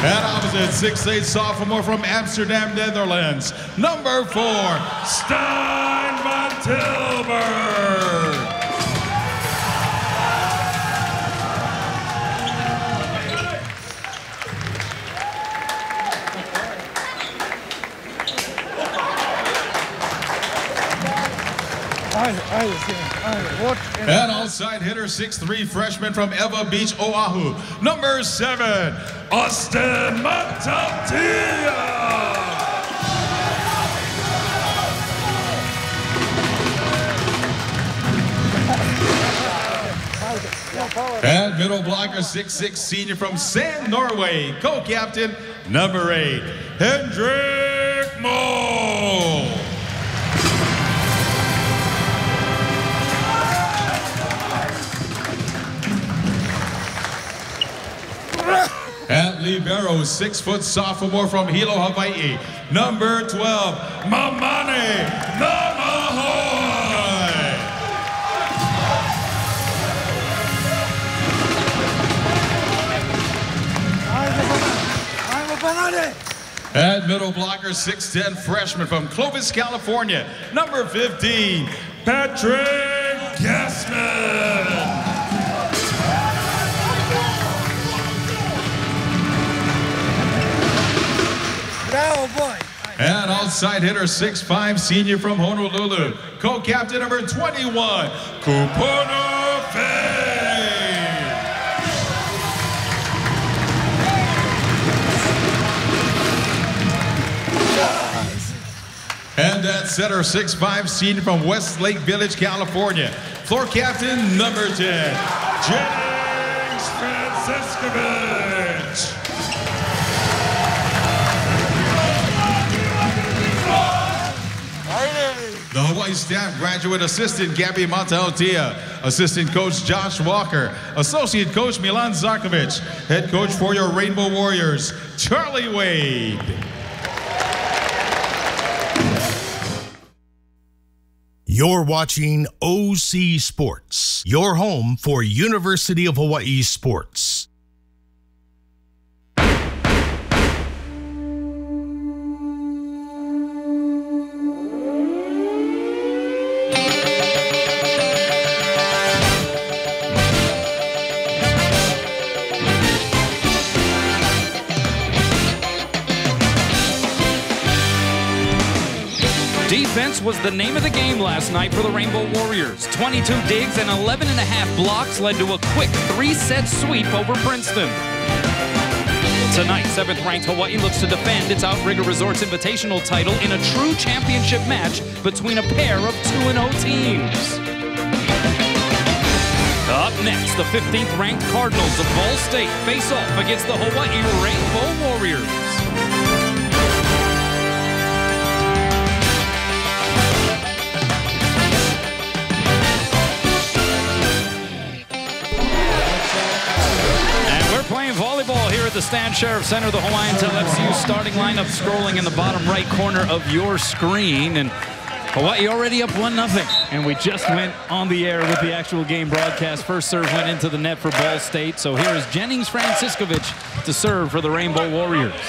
And opposite, 6'8" sophomore from Amsterdam, Netherlands, number 4, Stijn van Tilburg. And outside hitter, 6'3" freshman from Eva Beach, Oahu, number 7, Austin Mataltia. And middle blocker, 6'6" senior from Sand, Norway, co-captain, number 8, Hendrik Moll. At libero, 6' sophomore from Hilo, Hawaii, number 12, Mamane Namahoe. At middle blocker, 6'10" freshman from Clovis, California, number 15, Patrick Gassman. And outside hitter, 6'5" senior from Honolulu, co-captain number 21, Kupono Faye. And at center, 6'5" senior from Westlake Village, California, floor captain number 10, Jennings Franciscovich. The Hawaii staff graduate assistant Gabby Mataltia, assistant coach Josh Walker, associate coach Milan Zarkovic, head coach for your Rainbow Warriors, Charlie Wade. You're watching OC Sports, your home for University of Hawaii sports. Defense was the name of the game last night for the Rainbow Warriors. 22 digs and 11.5 blocks led to a quick 3-set sweep over Princeton. Tonight, 7th-ranked Hawaii looks to defend its Outrigger Resorts Invitational title in a true championship match between a pair of 2-0 teams. Up next, the 15th-ranked Cardinals of Ball State face off against the Hawaii Rainbow Warriors. Playing volleyball here at the Stan Sheriff Center. The Hawaiian LFCU starting lineup scrolling in the bottom right corner of your screen. And Hawaii already up 1-0. And we just went on the air with the actual game broadcast. First serve went into the net for Ball State. So here is Jennings Franciscovich to serve for the Rainbow Warriors.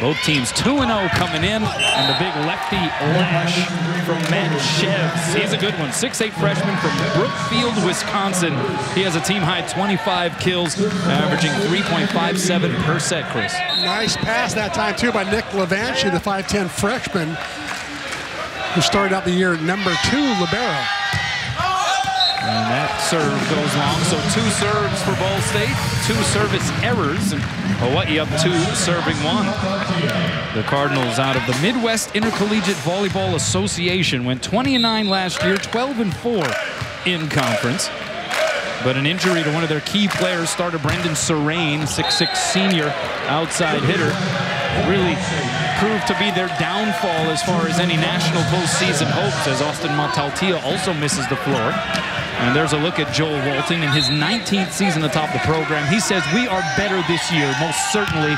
Both teams 2-0 coming in, and the big lefty lash from Matt Shevs. He's a good one. 6'8" freshman from Brookfield, Wisconsin. He has a team-high 25 kills, averaging 3.57 per set, Chris. Nice pass that time, too, by Nick Levanchi, the 5'10" freshman, who started out the year number 2 libero. And that serve goes long, so 2 serves for Ball State, 2 service errors, and Hawaii up 2, serving 1. The Cardinals out of the Midwest Intercollegiate Volleyball Association went 20-9 last year, 12-4 in conference. But an injury to one of their key players, starter Brendan Serrain, 6'6" senior outside hitter, really proved to be their downfall as far as any national postseason hopes, as Austin Mataltia also misses the floor. And there's a look at Joel Walton in his 19th season atop the program. He says, we are better this year, most certainly,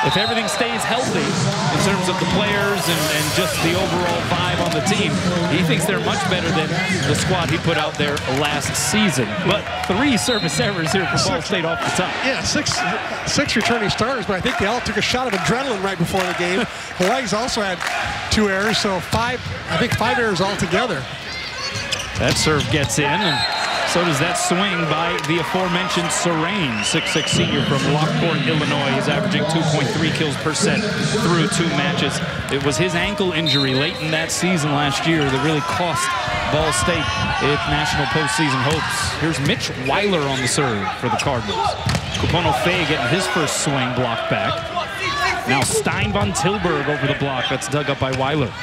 if everything stays healthy in terms of the players and just the overall vibe on the team, he thinks they're much better than the squad he put out there last season. But 3 service errors here for Ball State off the top. Yeah, six returning starters, but I think they all took a shot of adrenaline right before the game. Hawaii's also had 2 errors, so 5 errors altogether. That serve gets in, and so does that swing by the aforementioned Serene, 6'6" senior from Lockport, Illinois. He's averaging 2.3 kills per set through 2 matches. It was his ankle injury late in that season last year that really cost Ball State its national postseason hopes. Here's Mitch Weiler on the serve for the Cardinals. Kupono Fay getting his first swing blocked back. Now Stein von Tilburg over the block. That's dug up by Weiler.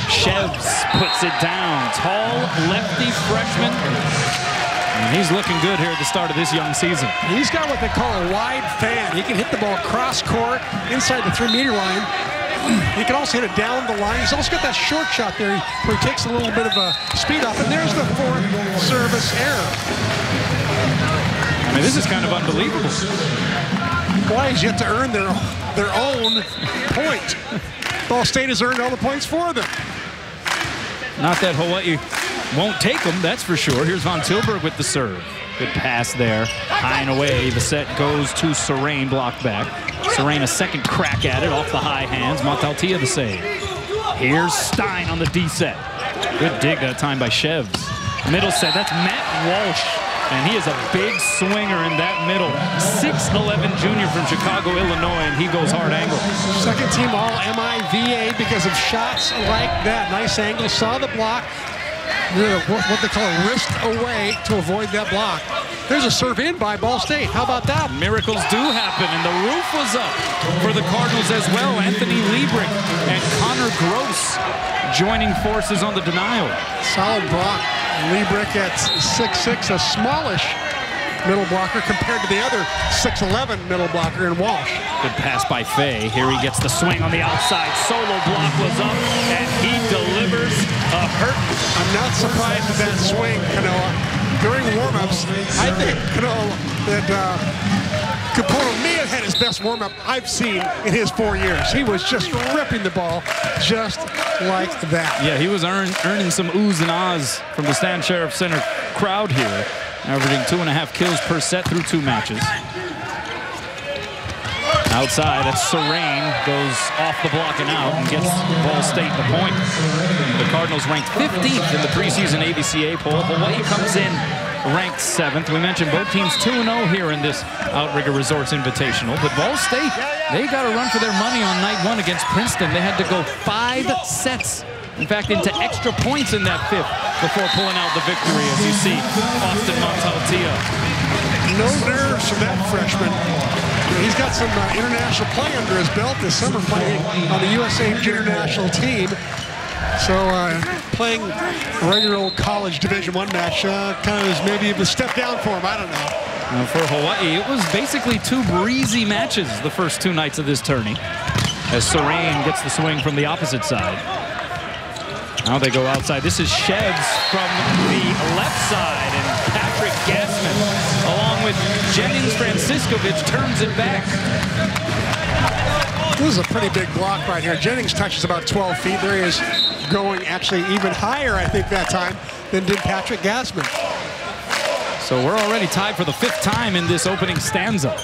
Shevs puts it down. Tall lefty freshman. And he's looking good here at the start of this young season. He's got what they call a wide fan. He can hit the ball cross court inside the 3-meter line. He can also hit it down the line. He's also got that short shot there where he takes a little bit of a speed off. And there's the 4th service error. I mean, this is kind of unbelievable. Hawaii's yet to earn their own point. Ball State has earned all the points for them. Not that Hawaii won't take them, that's for sure. Here's von Tilburg with the serve. Good pass there. High and away. The set goes to Serene, blocked back. Serene a second crack at it off the high hands. Montaltia the save. Here's Stein on the D set. Good dig that time by Shevs. Middle set, that's Matt Walsh. And he is a big swinger in that middle. 6'11" junior from Chicago, Illinois, and he goes hard angle. Second team all MIVA because of shots like that. Nice angle, saw the block. What they call a wrist away to avoid that block. There's a serve in by Ball State. How about that? Miracles do happen, and the roof was up for the Cardinals as well. Anthony Liebrich and Connor Gross joining forces on the denial. Solid block. Liebrich at 6'6", a smallish middle blocker compared to the other 6'11" middle blocker in Walsh. Good pass by Fay. Here he gets the swing on the outside. Solo block was up, and he delivers a hurt. I'm not surprised at that swing, Kanoa. During warm-ups, I think, Kanoa, that Kupono may have had his best warm-up I've seen in his 4 years. He was just ripping the ball just like that. Yeah, he was earning some oohs and ahs from the Stan Sheriff Center crowd here, averaging 2.5 kills per set through 2 matches. Outside, that's Serene, goes off the block and out and gets Ball State the point. The Cardinals ranked 15th in the preseason ABCA poll. Hawaii comes in ranked 7th. We mentioned both teams 2-0 here in this Outrigger Resorts Invitational. But Ball State, they got to run for their money on night 1 against Princeton. They had to go 5 sets. In fact, into extra points in that 5th before pulling out the victory, as you see Austin Montaltia. No nerves from that freshman. He's got some international play under his belt this summer, playing on the USA international team. So playing a regular old college Division I match kind of is maybe a step down for him. I don't know. For Hawaii, it was basically 2 breezy matches the first 2 nights of this tourney, as Serene gets the swing from the opposite side. Now they go outside. This is Shevs from the left side, and Patrick Gassman, along with Jennings Franciscovich, turns it back. This is a pretty big block right here. Jennings touches about 12 feet. There he is going actually even higher, I think, that time than did Patrick Gassman. So we're already tied for the 5th time in this opening stanza.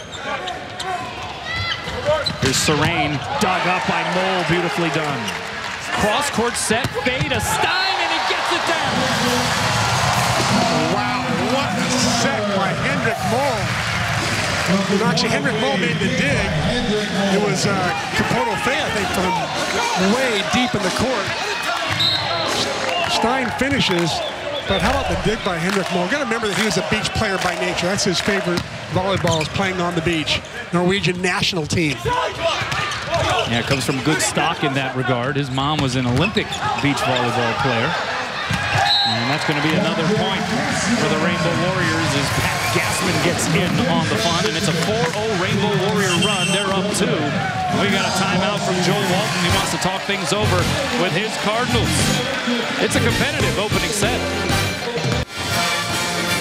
Here's Serene, dug up by Mole, beautifully done. Cross-court set, fade to Stein, and he gets it down. Wow, what a set by Hendrik Mole. Actually, Hendrik Mole made the dig. It was Kupono Fay, I think, from way deep in the court. Stein finishes, but how about the dig by Hendrik Mole? Got to remember that he was a beach player by nature. That's his favorite volleyball, is playing on the beach. Norwegian national team. Yeah, comes from good stock in that regard. His mom was an Olympic beach volleyball player. And that's going to be another point for the Rainbow Warriors as Pat Gassman gets in on the fun. And it's a 4-0 Rainbow Warrior run. They're up 2. We got a timeout from Joe Walton. He wants to talk things over with his Cardinals. It's a competitive opening set.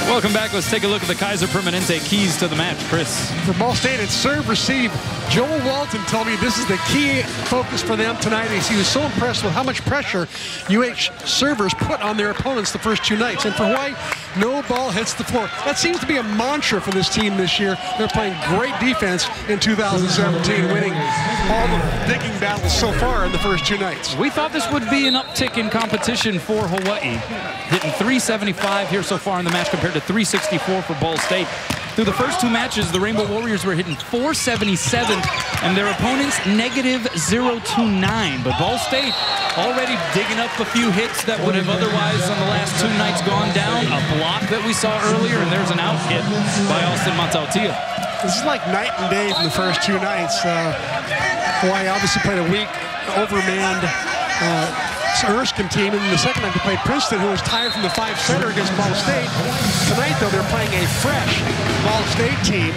Welcome back. Let's take a look at the Kaiser Permanente keys to the match. Chris. For Ball State, it's serve, receive. Joel Walton told me this is the key focus for them tonight. He was so impressed with how much pressure UH servers put on their opponents the first 2 nights. And for Hawaii, no ball hits the floor. That seems to be a mantra for this team this year. They're playing great defense in 2017, winning all the digging battles so far in the first 2 nights. We thought this would be an uptick in competition for Hawaii. Hitting 375 here so far in the match compared to 364 for Ball State. Through the first 2 matches, the Rainbow Warriors were hitting 477 and their opponents -029. But Ball State already digging up a few hits that would have otherwise on the last 2 nights gone down. A block that we saw earlier, and there's an out hit by Austin Matautia. This is like night and day from the first 2 nights. Hawaii obviously played a weak, overmanned Erskine team, and in the second night they played Princeton, who was tired from the 5-setter against Ball State. Tonight, though, they're playing a fresh Ball State team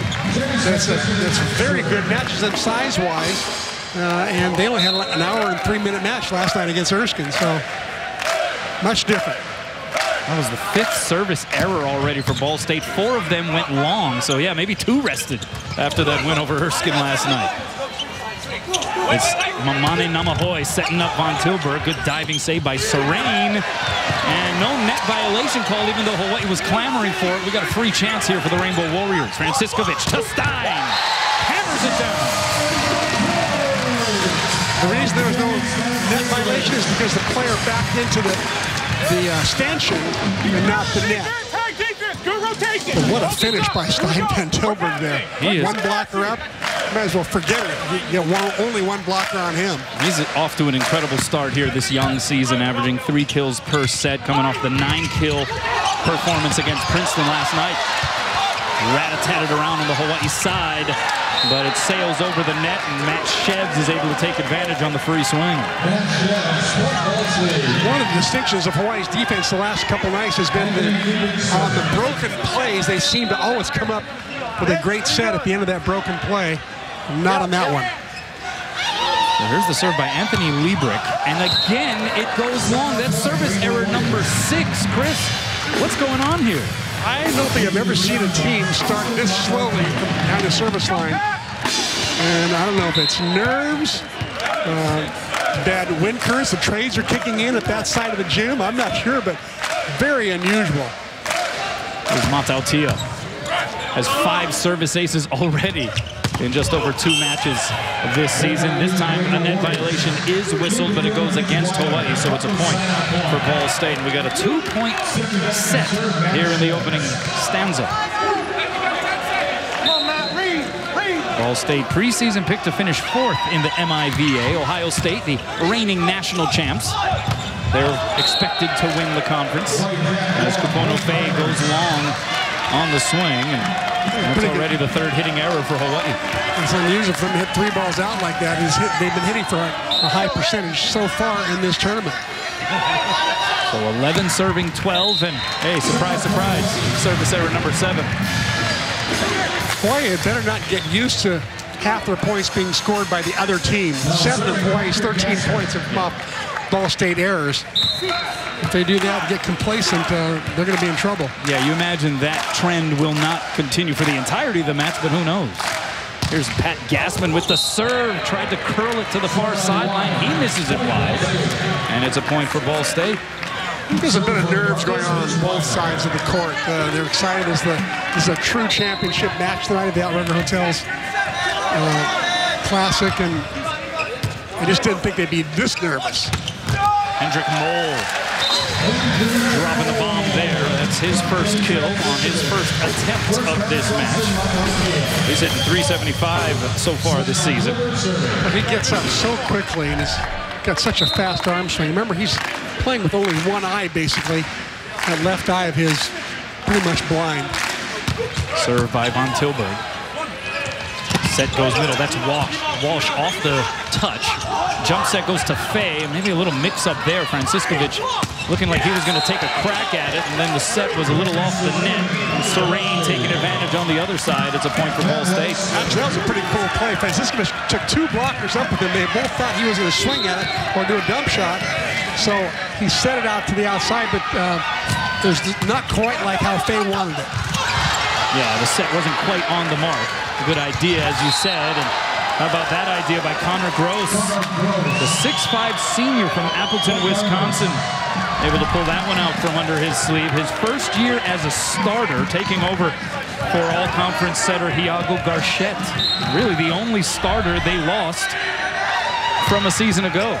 that's very good, matches them size-wise, and they only had an hour and 3-minute match last night against Erskine, so much different. That was the 5th service error already for Ball State. 4 of them went long, so yeah, maybe 2 rested after that win over Erskine last night. It's Mamane Namahoe setting up Von Tilburg. Good diving save by Serene. And no net violation call, even though Hawaii was clamoring for it. We got a free chance here for the Rainbow Warriors. Franciscovic to Stein. Hammers it down. The reason there was no net violation is because the player backed into the stanchion and not the net. But what a finish by Stein Van Tilburg there. One blocker up. Might as well forget it. You get only 1 blocker on him. He's off to an incredible start here this young season, averaging 3 kills per set, coming off the 9-kill performance against Princeton last night. Rat-a-tatted around on the Hawaii side, but it sails over the net, and Matt Shevs is able to take advantage on the free swing. One of the distinctions of Hawaii's defense the last couple nights has been that on the broken plays, they seem to always come up with a great set at the end of that broken play. Not on that one. So here's the serve by Anthony Liebrick, and again, it goes long. That's service error number 6. Chris, what's going on here? I don't think I've ever seen a team start this slowly from behind the service line. And I don't know if it's nerves, bad wind currents, the trades are kicking in at that side of the gym. I'm not sure, but very unusual. Here's Matautia. Has 5 service aces already in just over 2 matches this season. This time a net violation is whistled, but it goes against Hawaii, so it's a point for Ball State. And we got a 2-point set here in the opening stanza. Ball State preseason pick to finish 4th in the MIVA. Ohio State, the reigning national champs. They're expected to win the conference as Kupono Faye goes long on the swing, and that's already the 3rd hitting error for Hawaii. It's unusual for them to hit 3 balls out like that. They've been hitting for a high percentage so far in this tournament. So 11 serving 12, and hey, surprise, surprise, service error number 7. Hawaii had better not get used to half their points being scored by the other team. 7 of Hawaii's 13 points have come off Ball State errors. If they do that and get complacent, they're going to be in trouble. Yeah, you imagine that trend will not continue for the entirety of the match, but who knows? Here's Pat Gassman with the serve. Tried to curl it to the far sideline. He misses it wide, and it's a point for Ball State. There's a bit of nerves going on both sides of the court. They're excited as this is a true championship match tonight at the Outrigger Hotel's Classic, and I just didn't think they'd be this nervous. Hendrik Moll dropping the bomb there. That's his first kill on his first attempt of this match. He's hitting 375 so far this season. But he gets up so quickly, and he's got such a fast arm swing. Remember, he's playing with only one eye, basically. That left eye of his pretty much blind. Served by Von Tilburg. Set goes middle. That's Walsh. Walsh off the touch. Jump set goes to Faye. Maybe a little mix-up there. Franciscovic looking like he was going to take a crack at it, and then the set was a little off the net. And Serene taking advantage on the other side. It's a point for Ball State. Actually, that was a pretty cool play. Franciscovic took 2 blockers up with him. They both thought he was going to swing at it or do a dump shot. So he set it out to the outside, but it was not quite like how Faye wanted it. Yeah, the set wasn't quite on the mark. A good idea, as you said. And how about that idea by Connor Gross, the 6'5" senior from Appleton, Wisconsin. Able to pull that one out from under his sleeve. His first year as a starter, taking over for all-conference setter Hiago Garchette. Really the only starter they lost from a season ago.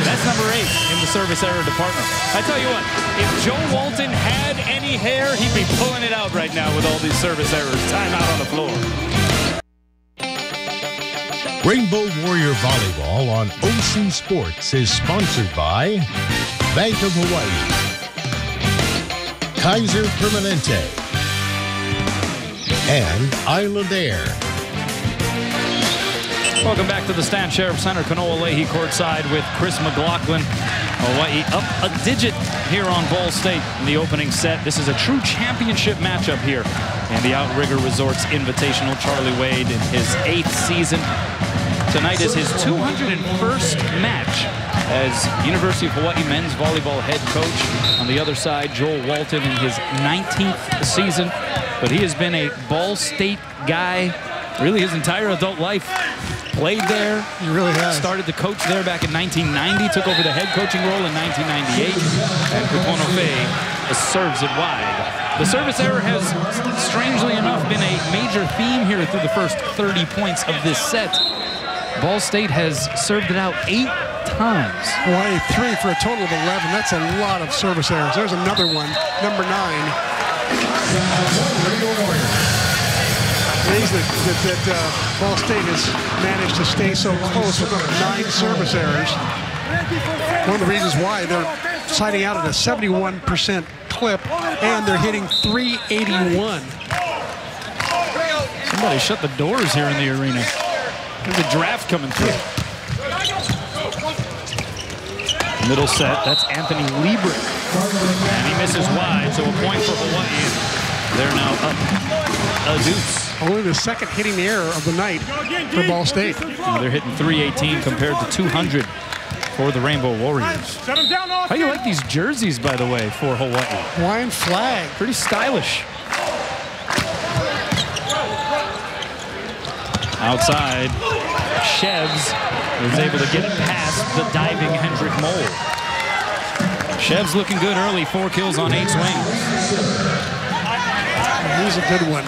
That's number 8 in the service error department. I tell you what, if Joe Walton had any hair, he'd be pulling it out right now with all these service errors. Timeout on the floor. Rainbow Warrior Volleyball on OC Sports is sponsored by Bank of Hawaii, Kaiser Permanente, and Island Air. Welcome back to the Stan Sheriff Center. Kanoa Leahy courtside with Chris McLaughlin. Hawaii up a digit here on Ball State in the opening set. This is a true championship matchup here in the Outrigger Resorts Invitational. Charlie Wade in his 8th season. Tonight is his 201st match as University of Hawaii men's volleyball head coach. On the other side, Joel Walton in his 19th season. But he has been a Ball State guy really his entire adult life. Played there. He really has. Started to coach there back in 1990. Took over the head coaching role in 1998. And Kupono Faye serves it wide. The service error has, strangely enough, been a major theme here through the first 30 points of this set. Ball State has served it out 8 times. Hawaii 3 for a total of 11. That's a lot of service errors. There's another one, number 9. Amazing that Ball State has managed to stay so close with 9 service errors. One of the reasons why they're siding out at a 71% clip, and they're hitting .381. Somebody shut the doors here in the arena. There's a draft coming through. Middle set, that's Anthony Liebert. And he misses wide, so a point for Hawaii. They're now up a deuce. Only the second hitting error of the night for Ball State. Now they're hitting .318 compared to 200 for the Rainbow Warriors. How do you like these jerseys, by the way, for Hawaii? Hawaiian flag. Pretty stylish. Outside, Shevs is able to get it past the diving Hendrik Mole. Shevs looking good early, 4 kills on 8 swings. He's a good one.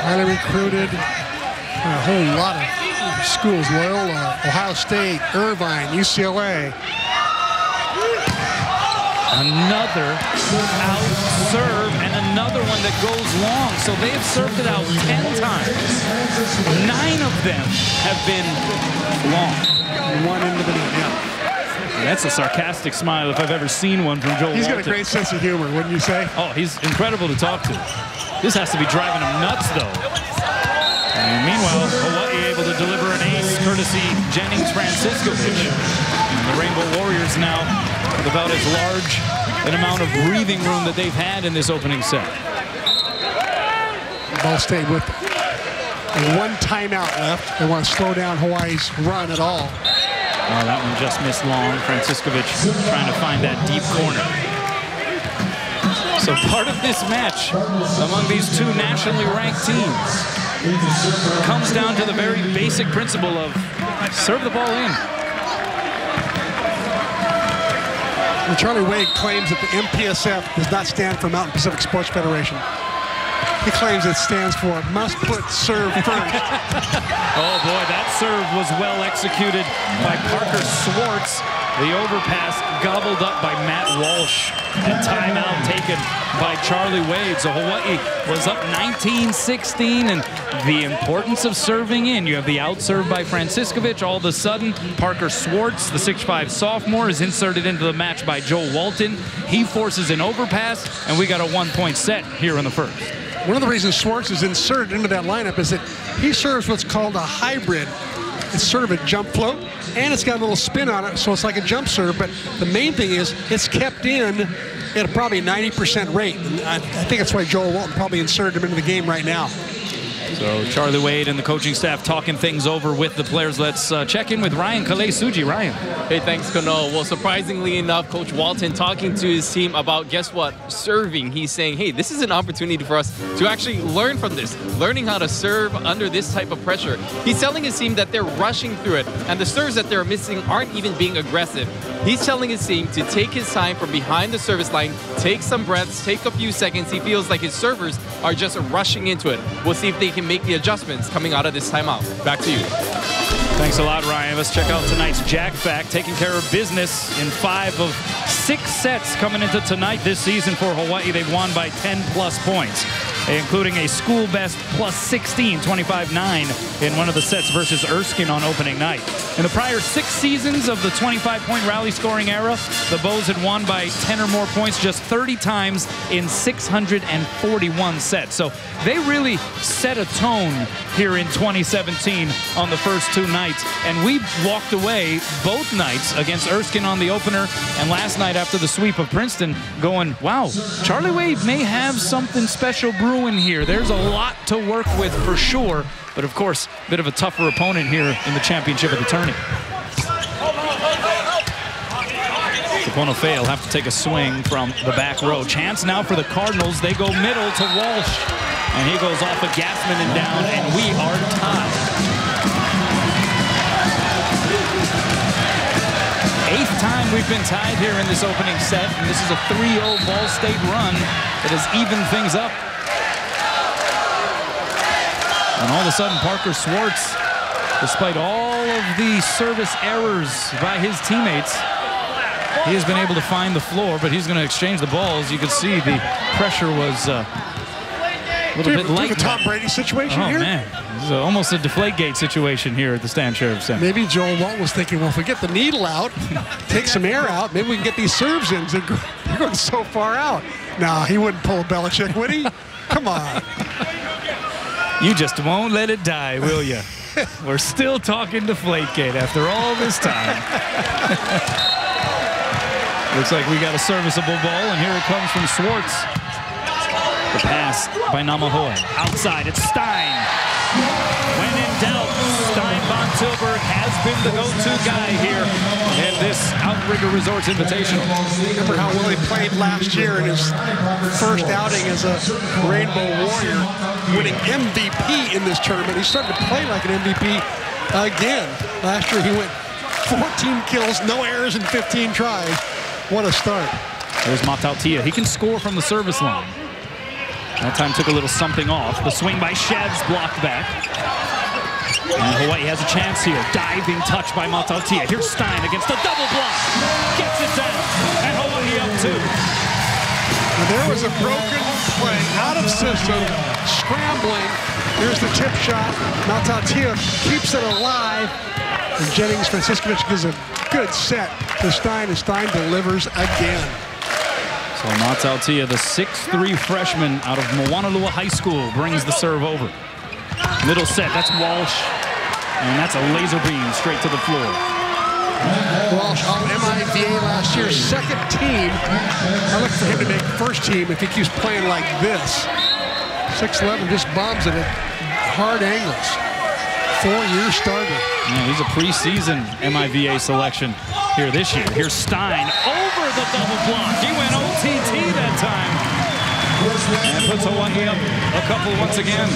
Highly recruited. A whole lot of schools. Loyola, Ohio State, Irvine, UCLA. Another out serve and another one that goes long. So they have served it out 10 times. 9 of them have been long. One into the net, yeah. That's a sarcastic smile if I've ever seen one from Joel He's Walton. got a great sense of humor, wouldn't you say? Oh, he's incredible to talk to. This has to be driving him nuts, though. And meanwhile, Hawaii able to deliver an ace courtesy Jennings Franciscovich. And the Rainbow Warriors now with about as large an amount of breathing room that they've had in this opening set. Ball State with 1 timeout left. They want to slow down Hawaii's run at all. Oh, that one just missed long. Franciscovich trying to find that deep corner. So part of this match among these 2 nationally ranked teams comes down to the very basic principle of serve the ball in. And Charlie Wade claims that the MPSF does not stand for Mountain Pacific Sports Federation. He claims it stands for must put serve first. Oh boy, that serve was well executed by Parker Swartz. The overpass gobbled up by Matt Walsh. And timeout taken by Charlie Wade. So Hawaii was up 19-16, and the importance of serving in. You have the out serve by Franciscovich. All of a sudden, Parker Swartz, the 6'5" sophomore, is inserted into the match by Joel Walton. He forces an overpass, and we got a 1-point set here in the first. One of the reasons Swartz is inserted into that lineup is that he serves what's called a hybrid. It's sort of a jump float, and it's got a little spin on it, so it's like a jump serve. But the main thing is it's kept in at probably 90% rate. And I think that's why Joel Walton probably inserted him into the game right now. So Charlie Wade and the coaching staff talking things over with the players. Let's check in with Ryan Kalei-Suji. Ryan. Hey, thanks, Kano. Well, surprisingly enough, Coach Walton talking to his team about, guess what, serving. He's saying, hey, this is an opportunity for us to actually learn from this, learning how to serve under this type of pressure. He's telling his team that they're rushing through it, and the serves that they're missing aren't even being aggressive. He's telling his team to take his time from behind the service line, take some breaths, take a few seconds. He feels like his servers are just rushing into it. We'll see if they can make the adjustments coming out of this timeout. Back to you. Thanks a lot, Ryan. Let's check out tonight's Jack Fact, taking care of business in 5 of 6 sets coming into tonight this season for Hawaii. They've won by 10+ points, including a school best plus 16, 25-9 in one of the sets versus Erskine on opening night. In the prior 6 seasons of the 25-point rally scoring era, the Bows had won by 10 or more points just 30 times in 641 sets. So they really set a tone here in 2017 on the first 2 nights. And we walked away both nights against Erskine on the opener and last night after the sweep of Princeton going, wow, Charlie Wade may have something special brewing here. There's a lot to work with for sure. But of course, a bit of a tougher opponent here in the championship of the tourney. Sapono Faye have to take a swing from the back row. Chance now for the Cardinals. They go middle to Walsh. And he goes off of Gassman and down, and we are tied. 8th time we've been tied here in this opening set, and this is a 3-0 Ball State run that has evened things up. And all of a sudden, Parker Swartz, despite all of the service errors by his teammates, he has been able to find the floor, but he's going to exchange the balls. You could see the pressure was a little bit light. The Tom Brady situation here? Oh, man. This is almost a Deflategate situation here at the Stan Sheriff Center. Maybe Joel Walton was thinking, well, if we get the needle out, take some air out, maybe we can get these serves in. They're going so far out. Nah, he wouldn't pull a Belichick, would he? Come on. You just won't let it die, will you? We're still talking Deflategate after all this time. Looks like we got a serviceable ball, and here it comes from Swartz. The pass by Namahoe. Outside, it's Stein. When in doubt, Stein Von Tilburg has been the go-to guy here in this Outrigger Resorts Invitational. Remember how well he played last year in his first outing as a Rainbow Warrior, winning MVP in this tournament. He's starting to play like an MVP again. Last year he went 14 kills, no errors, and 15 tries. What a start. There's Matautia. He can score from the service line. That time took a little something off. The swing by Shev's blocked back. And Hawaii has a chance here. Diving touch by Matautia. Here's Stein against the double block. Gets it down. And Hawaii up 2. Now there was a broken play out of system, scrambling. Here's the tip shot. Matautia keeps it alive. And Jennings Franciscovich gives a good set to Stein, and Stein delivers again. So Matautia, the 6'3" freshman out of Moanalua High School, brings the serve over. Middle set, that's Walsh. And that's a laser beam straight to the floor. Walsh, all MIVA last year, 2nd team. I look for him to make 1st team if he keeps playing like this. 6'11", just bombs it at hard angles. 4-year starter. Yeah, he's a preseason MIVA selection here this year. Here's Stein over the double block. He went OTT that time. And puts Hawaii up a couple once again.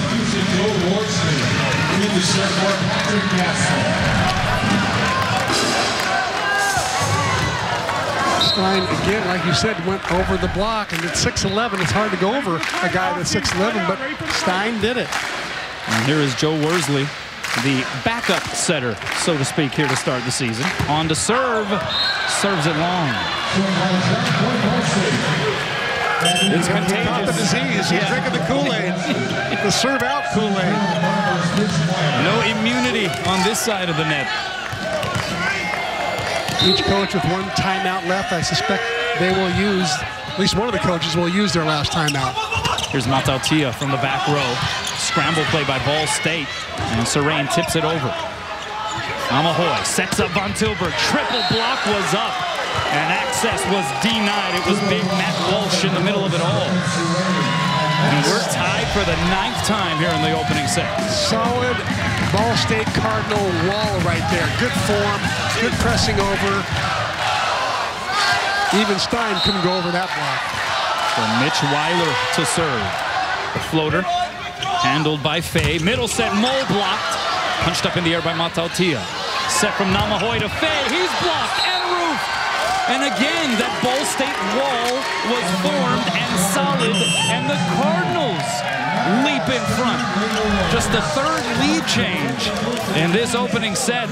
Stein, again, like you said, went over the block. And at 6'11", it's hard to go over a guy that's 6'11", but Stein did it. And here is Joe Worsley, the backup setter, so to speak, here to start the season. On to serve. Serves it long. It's contagious. Not the disease. He's drinking the Kool-Aid. The serve out Kool-Aid. No immunity on this side of the net. Each coach with 1 timeout left. I suspect they will use, at least one of the coaches will use their last timeout. Here's Matautia from the back row. Scramble play by Ball State. And Serain tips it over. Namahoe sets up Von Tilburg. Triple block was up. And access was denied. It was big Matt Walsh in the middle of it all. And we're tied for the 9th time here in the opening set. Solid Ball State Cardinal wall right there. Good form, good pressing over. Even Stein couldn't go over that block. So Mitch Weiler to serve. The floater handled by Fay. Middle set, Mole blocked. Punched up in the air by Matautia. Set from Namahoe to Fay. He's blocked and roof. And again, that Ball State wall was formed and solid. And the Cardinals leap in front. Just the 3rd lead change in this opening set.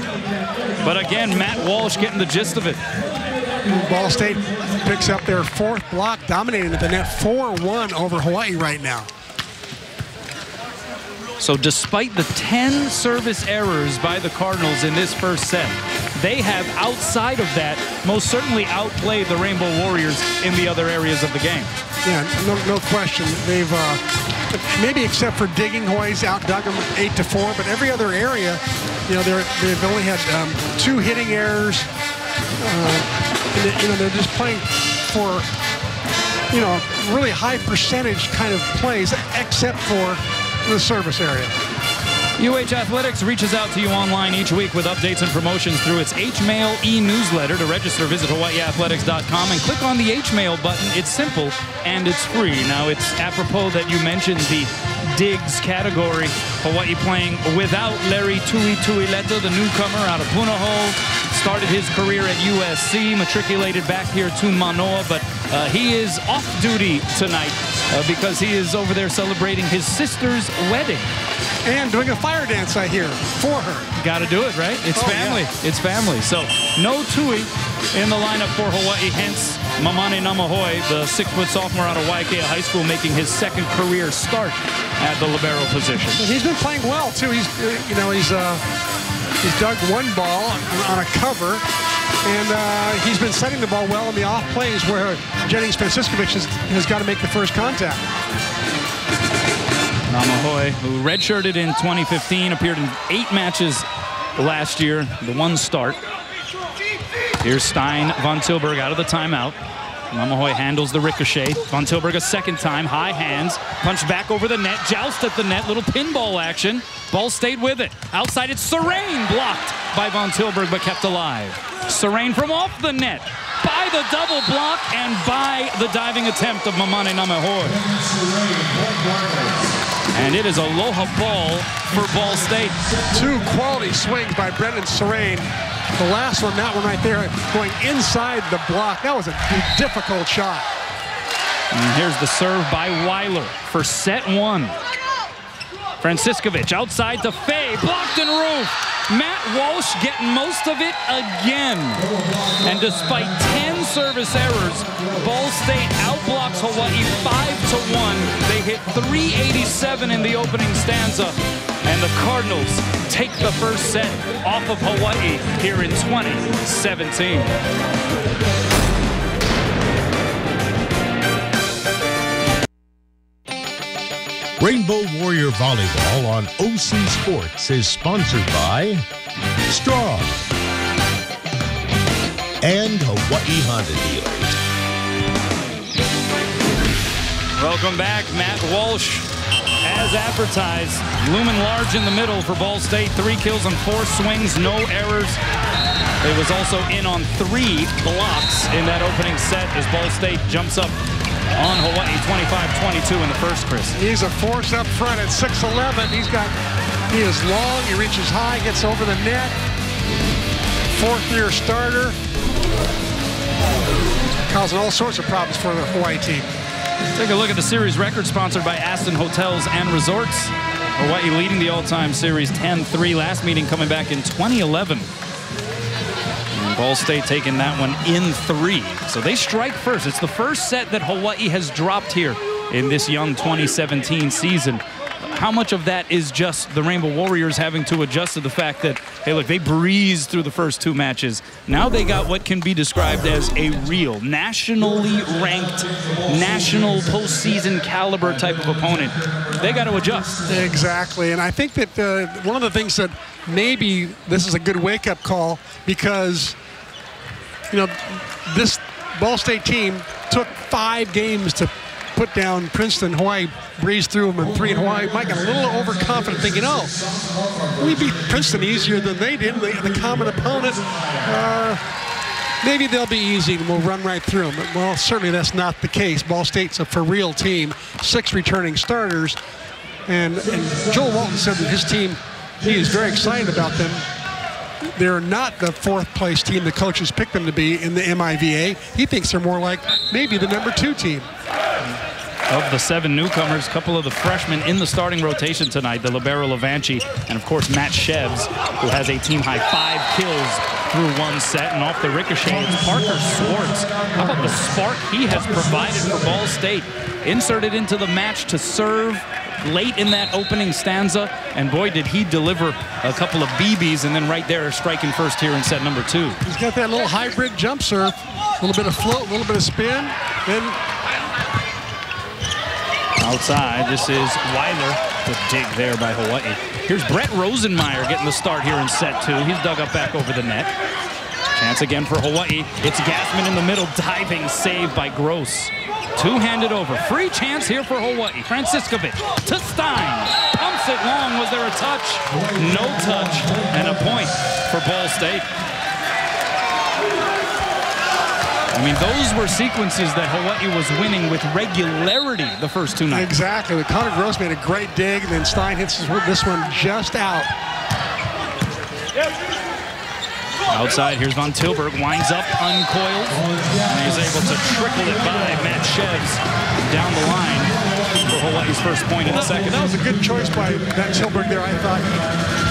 But again, Matt Walsh getting the gist of it. Ball State picks up their 4th block, dominating at the net 4-1 over Hawaii right now. So despite the 10 service errors by the Cardinals in this first set, they have, outside of that, most certainly outplayed the Rainbow Warriors in the other areas of the game. Yeah, no question. They've, maybe except for digging, Hawaii's outdug them 8-4, but every other area, you know, they've only had 2 hitting errors. And they're just playing for, you know, really high percentage kind of plays, except for the service area. UH Athletics reaches out to you online each week with updates and promotions through its H-Mail e-newsletter. To register, visit hawaiiathletics.com and click on the H-Mail button. It's simple and it's free. Now, it's apropos that you mentioned the digs category. Hawaii playing without Larry Tuileta, the newcomer out of Punahou. Started his career at USC, matriculated back here to Manoa, but he is off duty tonight because he is over there celebrating his sister's wedding. And doing a fire dance, I hear, for her. Got to do it, right? It's family. Yeah. It's family. So no Tui in the lineup for Hawaii, hence Mamane Namahoe, the 6-foot sophomore out of Waikea High School, making his 2nd career start at the libero position. And he's been playing well, too. He's dug 1 ball on a cover, and he's been setting the ball well in the off plays where Jennings Franciscovich has got to make the first contact. Namahoe, who redshirted in 2015, appeared in 8 matches last year, the 1 start. Here's Stein, Von Tilburg out of the timeout. Namahoe handles the ricochet. Von Tilburg a 2nd time, high hands, punch back over the net, joust at the net, little pinball action. Ball stayed with it. Outside, it's Serene, blocked by Von Tilburg, but kept alive. Serene from off the net, by the double block, and by the diving attempt of Mamane Namahoe. And it is aloha ball for Ball State. 2 quality swings by Brendan Serene. The last one, that one right there, going inside the block. That was a difficult shot. And here's the serve by Weiler for set 1. Franciscovich outside to Fay, blocked and roof. Matt Walsh getting most of it again. And despite 10 service errors, Ball State outblocks Hawaii 5-1. They hit 387 in the opening stanza. And the Cardinals take the first set off of Hawaii here in 2017. Rainbow Warrior Volleyball on OC Sports is sponsored by Straw and Hawaii Honda Dealers. Welcome back. Matt Walsh, as advertised, looming large in the middle for Ball State. 3 kills on 4 swings, no errors. It was also in on 3 blocks in that opening set as Ball State jumps up on Hawaii 25-22 in the first, Chris. He's a force up front at 6'11". He is long, he reaches high, gets over the net. 4th-year starter. Causing all sorts of problems for the Hawaii team. Take a look at the series record sponsored by Aston Hotels and Resorts. Hawaii leading the all-time series 10-3. Last meeting coming back in 2011. And Ball State taking that one in 3. So they strike first. It's the first set that Hawaii has dropped here in this young 2017 season. How much of that is just the Rainbow Warriors having to adjust to the fact that, hey, look, they breezed through the first 2 matches. Now they got what can be described as a real nationally ranked, national postseason caliber type of opponent. They got to adjust. Exactly, and I think that one of the things that maybe this is a good wake-up call because, you know, this Ball State team took 5 games to put down Princeton. Hawaii breezed through them in 3, and Hawaii might get a little overconfident, thinking, oh, we beat Princeton easier than they did, the common opponent. Maybe they'll be easy and we'll run right through them. But, well, certainly that's not the case. Ball State's a for-real team, 6 returning starters. And Joel Walton said that his team, he is very excited about them. They're not the 4th place team the coaches picked them to be in the MIVA. He thinks they're more like maybe the number 2 team. Of the 7 newcomers, a couple of the freshmen in the starting rotation tonight, the libero Levanchi, and of course Matt Shevs, who has a team-high 5 kills through 1 set, and off the ricochet, it's Parker Swartz. How about the spark he has provided for Ball State? Inserted into the match to serve late in that opening stanza, and boy, did he deliver a couple of BBs, and then right there, striking first here in set number 2. He's got that little hybrid jump serve, a little bit of float, a little bit of spin, then outside, this is Weiler. Good dig there by Hawaii. Here's Brett Rosenmeyer getting the start here in set 2. He's dug up back over the net. Chance again for Hawaii. It's Gassman in the middle, diving save by Gross. 2-handed over. Free chance here for Hawaii. Franciskovic to Stein. Pumps it long. Was there a touch? No touch. And a point for Ball State. I mean, those were sequences that Hawaii was winning with regularity the first 2 nights. Exactly. Connor Gross made a great dig, and then Stein hits this one just out. Outside, here's Von Tilburg, winds up, uncoils, and he's able to trickle it by Matt Shevs down the line for Hawaii's first point in the second. That was a good choice by Matt Tilburg there, I thought.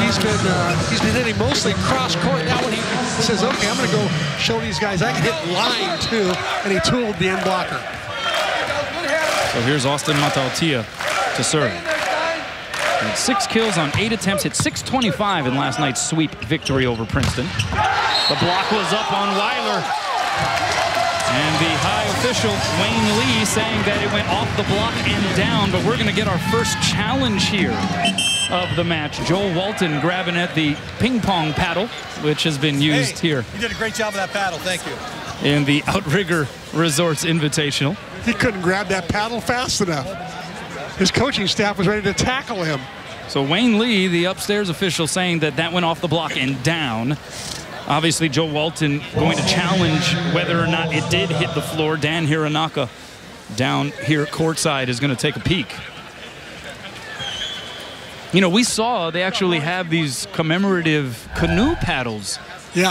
He's been hitting mostly cross court. Now when he says, okay, I'm going to go show these guys I can hit line too, and he tooled the end blocker. So here's Austin Matautia to serve. Had 6 kills on 8 attempts, hit .625 in last night's sweep victory over Princeton. The block was up on Weiler. And the high official, Wayne Lee, saying that it went off the block and down, but we're going to get our first challenge here of the match. Joel Walton grabbing at the ping pong paddle, which has been used here. You did a great job with that paddle, thank you. In the Outrigger Resorts Invitational. He couldn't grab that paddle fast enough. His coaching staff was ready to tackle him. So Wayne Lee, the upstairs official, saying that that went off the block and down. Obviously, Joe Walton going to challenge whether or not it did hit the floor. Dan Hironaka down here at courtside is going to take a peek. You know, we saw they actually have these commemorative canoe paddles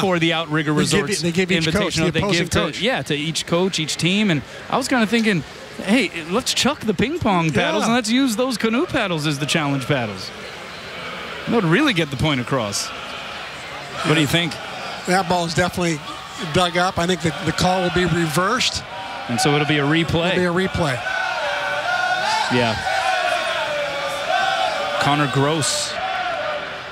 for the Outrigger Resorts They give each coach, the opposing coach. To each coach, each team. And I was kind of thinking, hey, let's chuck the ping pong paddles and let's use those canoe paddles as the challenge paddles. That would really get the point across. What do you think? That ball is definitely dug up. I think the call will be reversed. And so it'll be a replay. It'll be a replay. Yeah. Connor Gross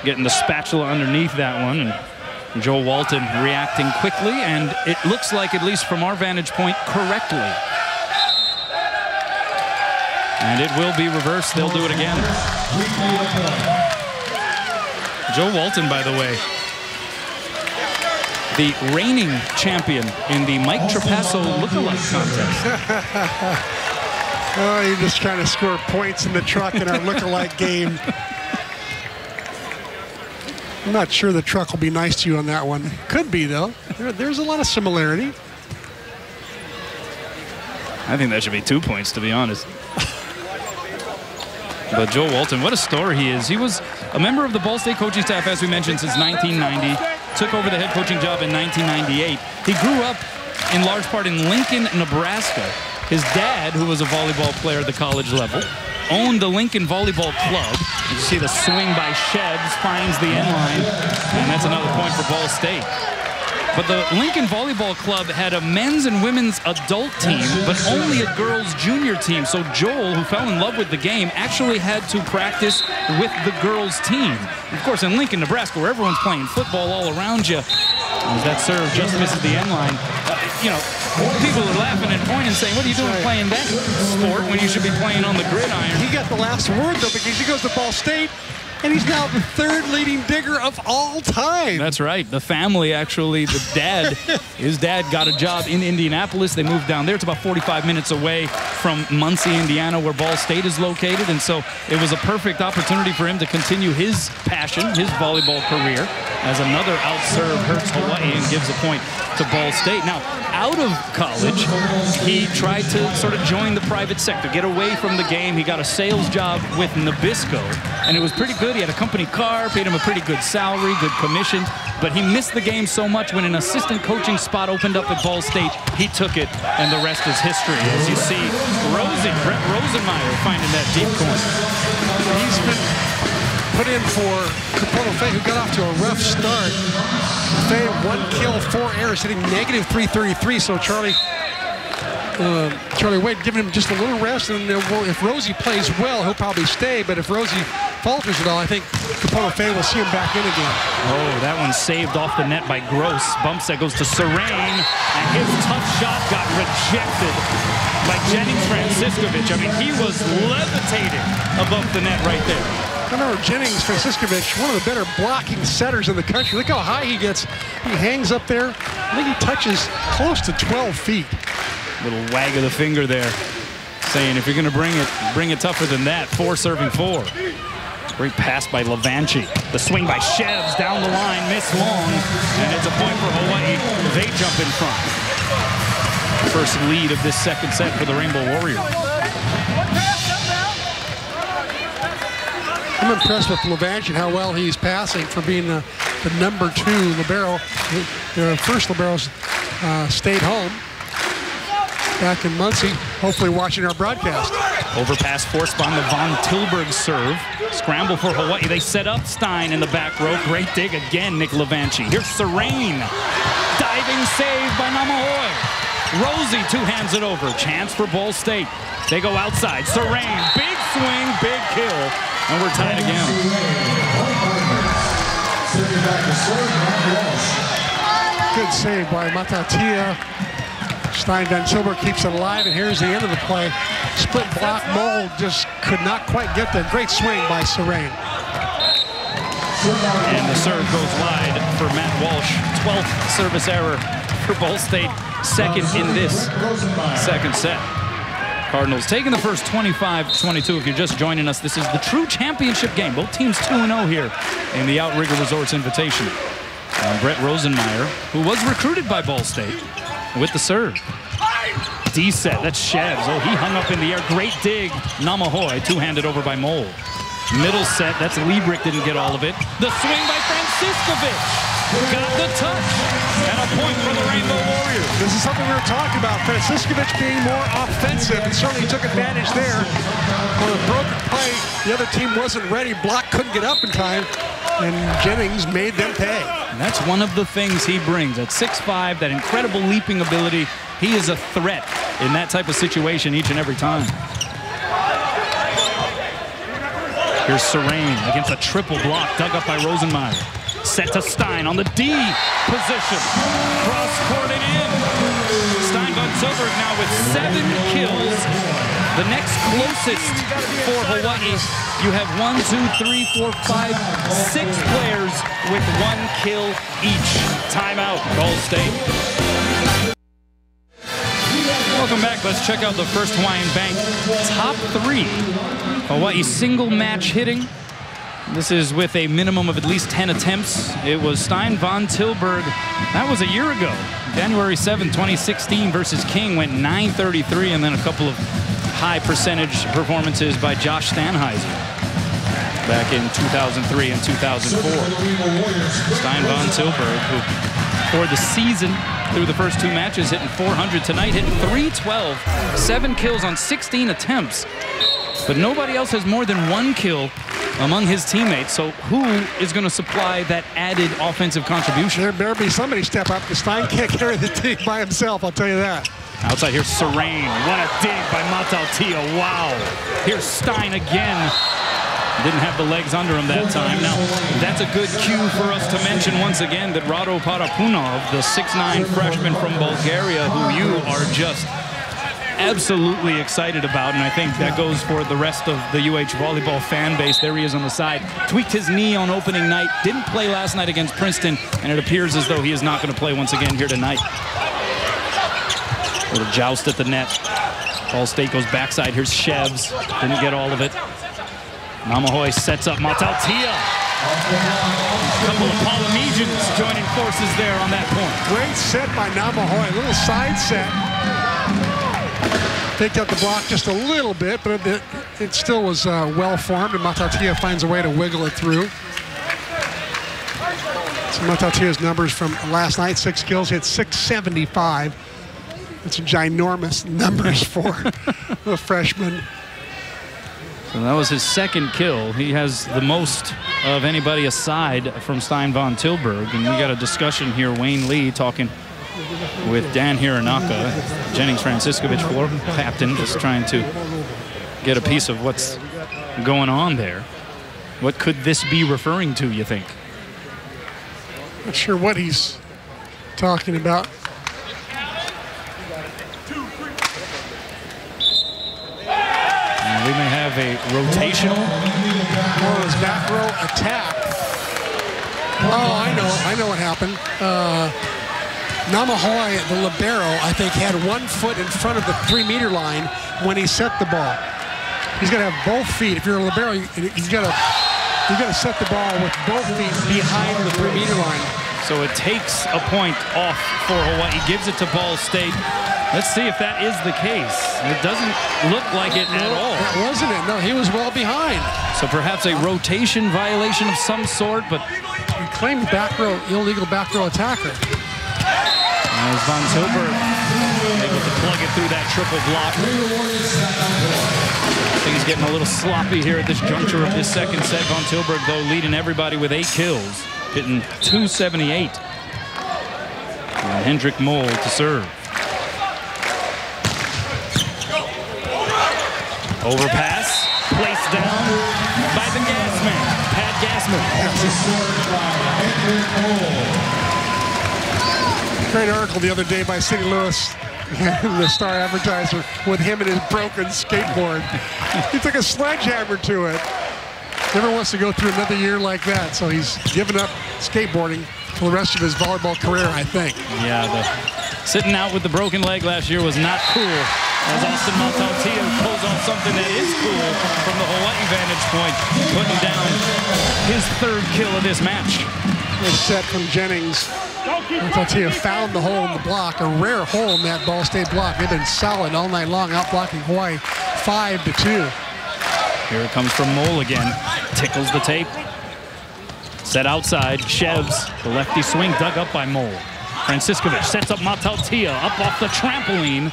getting the spatula underneath that one. And Joe Walton reacting quickly. And it looks like, at least from our vantage point, correctly. And it will be reversed. They'll do it again. Joe Walton, by the way, the reigning champion in the Mike Trapasso lookalike contest. Oh, you're just trying to score points in the truck in our lookalike game. I'm not sure the truck will be nice to you on that one. Could be, though. There's a lot of similarity. I think that should be 2 points, to be honest. But Joe Walton, what a story he is. He was a member of the Ball State coaching staff, as we mentioned, since 1990. Took over the head coaching job in 1998. He grew up in large part in Lincoln, Nebraska. His dad, who was a volleyball player at the college level, owned the Lincoln Volleyball Club. You see the swing by Shebs, finds the end line, and that's another point for Ball State. But the Lincoln Volleyball Club had a men's and women's adult team, but only a girls' junior team. So Joel, who fell in love with the game, actually had to practice with the girls' team. Of course, in Lincoln, Nebraska, where everyone's playing football all around you, as that serve just misses the end line. You know, people are laughing and pointing, saying, what are you doing playing that sport when you should be playing on the gridiron? He got the last word, though, because he goes to Ball State. and he's now the 3rd leading digger of all time. That's right. The family, actually, the dad, his dad got a job in Indianapolis. They moved down there. It's about 45 minutes away from Muncie, Indiana, where Ball State is located. And so it was a perfect opportunity for him to continue his passion, his volleyball career, as another out-serve hurts Hawaii and gives a point to Ball State. Now, out of college, he tried to sort of join the private sector, get away from the game. He got a sales job with Nabisco, and it was pretty good. He had a company car, paid him a pretty good salary, good commission, but he missed the game so much when an assistant coaching spot opened up at Ball State, he took it, and the rest is history. As you see, Brett Rosenmeyer finding that deep corner. He's been put in for Kapono Faye, who got off to a rough start. Faye, 1 kill, 4 errors, hitting negative .333. So Charlie Wade giving him just a little rest, and well, if Rosie plays well, he'll probably stay. But if Rosie falters at all, I think Kapono Faye will see him back in again. Oh, that one saved off the net by Gross. Bump set goes to Serene, and his tough shot got rejected by Jennings Franciscovich. I mean, he was levitating above the net right there. I remember Jennings Franciscovich, one of the better blocking setters in the country. Look how high he gets. He hangs up there. I think he touches close to 12 feet. Little wag of the finger there, saying if you're going to bring it tougher than that. 4 serving 4. Great pass by Levanchi. The swing by Shevs down the line, miss long, and it's a point for Hawaii. They jump in front. First lead of this second set for the Rainbow Warriors. I'm impressed with Levanchi and how well he's passing for being the number 2 libero. The first liberos stayed home back in Muncie, hopefully watching our broadcast. Overpass forced on the Von Tilburg serve. Scramble for Hawaii. They set up Stein in the back row. Great dig again, Nick Levanchi. Here's Serene. Diving save by Namahoe. Rosie 2 hands it over. Chance for Ball State. They go outside. Serene, big swing, big kill. And we're tied again. Good save by Matatia. Stein Van Tilburg keeps it alive, and here's the end of the play. Split block, Mole just could not quite get there. Great swing by Serene. And the serve goes wide for Matt Walsh. 12th service error for Ball State. Second in this second set. Cardinals taking the first 25-22. If you're just joining us, this is the true championship game. Both teams 2-0 here in the Outrigger Resorts Invitation. Brett Rosenmeyer, who was recruited by Ball State, with the serve. D set, that's Shevs. Oh, he hung up in the air. Great dig. Namahoe, 2-handed over by Mole. Middle set, that's Liebrick, didn't get all of it. The swing by Franciscovich. Got the touch. And a point for the Rainbow Warriors. This is something we were talking about. Franciscovich being more offensive, and certainly took advantage there. On a broken play, the other team wasn't ready. Block couldn't get up in time, and Jennings made them pay. And that's one of the things he brings. At 6'5", that incredible leaping ability. He is a threat in that type of situation each and every time. Here's Serene against a triple block dug up by Rosenmeyer. Set to Stein on the D position. Cross court and in. Stein Van Tilburg now with 7 kills. The next closest for Hawaii, you have 1, 2, 3, 4, 5, 6 players with 1 kill each. Timeout, Ball State. Welcome back. Let's check out the first Hawaiian Bank top 3. Hawaii single match hitting. This is with a minimum of at least 10 attempts. It was Stein Van Tilburg. That was a year ago. January 7, 2016 versus King went 933, and then a couple of high percentage performances by Josh Stanheiser back in 2003 and 2004. Stein Van Tilburg, who for the season through the first 2 matches, hitting 400 tonight, hitting 312, 7 kills on 16 attempts. But nobody else has more than 1 kill among his teammates. So who is going to supply that added offensive contribution? There better be somebody step up, because Stein can't carry the team by himself, I'll tell you that. Outside, here's Serene. What a dig by Mataltia. Wow. Here's Stein again. Didn't have the legs under him that time. Now, that's a good cue for us to mention once again that Rado Parapunov, the 6'9" freshman from Bulgaria, who you are just absolutely excited about, and I think that goes for the rest of the UH volleyball fan base. There he is on the side. Tweaked his knee on opening night, didn't play last night against Princeton, and it appears as though he is not going to play once again here tonight. Little joust at the net. Ball State goes backside. Here's Shevs. Didn't get all of it. Namahoy sets up Mataltia. A couple of Polynesians joining forces there on that point. Great set by Namahoy. A little side set. Picked up the block just a little bit, but it still was well formed, and Mataltia finds a way to wiggle it through. So Mataltia's numbers from last night, 6 kills, hit 675. It's ginormous numbers for the freshman. So that was his second kill. He has the most of anybody aside from Stein von Tilburg. And we got a discussion here. Wayne Lee talking with Dan Hironaka, Jennings Franciscovich, floor captain, just trying to get a piece of what's going on there. What could this be referring to, you think? Not sure what he's talking about. We may have a rotational. Oh, his back row attack. Oh, I know what happened. Namahoy, the libero, I think, had 1 foot in front of the 3-meter line when he set the ball. He's got to have both feet. If you're a libero, you've got to set the ball with both feet behind the 3-meter line. So it takes a point off for Hawaii, gives it to Ball State. Let's see if that is the case. It doesn't look like it at all. That wasn't it. No, he was well behind. So perhaps a rotation violation of some sort, but he claimed back row, illegal back row attacker. As von Tilburg able to plug it through that triple block. I think he's getting a little sloppy here at this juncture of this second set. Von Tilburg, though, leading everybody with 8 kills, hitting 278. And Hendrik Mole to serve. Overpass, placed down by the Gasman, Pat Gasman. Great article the other day by St. Louis, the Star Advertiser, with him and his broken skateboard. He took a sledgehammer to it. Never wants to go through another year like that, so he's given up skateboarding for the rest of his volleyball career, I think. Yeah, sitting out with the broken leg last year was not cool. As Austin Mataltia pulls off something that is cool from the Hawaii vantage point, putting down his 3rd kill of this match. Good set from Jennings. Mataltia found the hole in the block, a rare hole in that Ball State block. They've been solid all night long, out-blocking Hawaii 5-2. Here it comes from Mole again. Tickles the tape. Set outside. Shevs, the lefty swing dug up by Mole. Franciscovich sets up Mataltia up off the trampoline.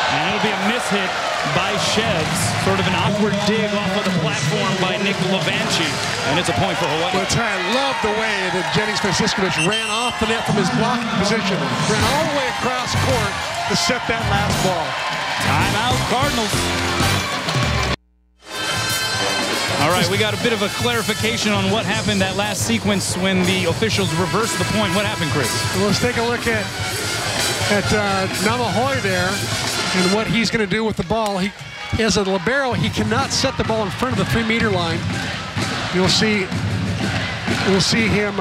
And it'll be a mishit by Shevs. Sort of an awkward dig off of the platform by Nick Levanchi. And it's a point for Hawaii. But I love the way that Jennings Franciscovich ran off the net from his blocking position. Ran all the way across court to set that last ball. Timeout, Cardinals. All right, we got a bit of a clarification on what happened that last sequence when the officials reversed the point. What happened, Chris? Well, let's take a look at Namahoy there and what he's going to do with the ball. He, as a libero, he cannot set the ball in front of the 3-meter line. We'll see him,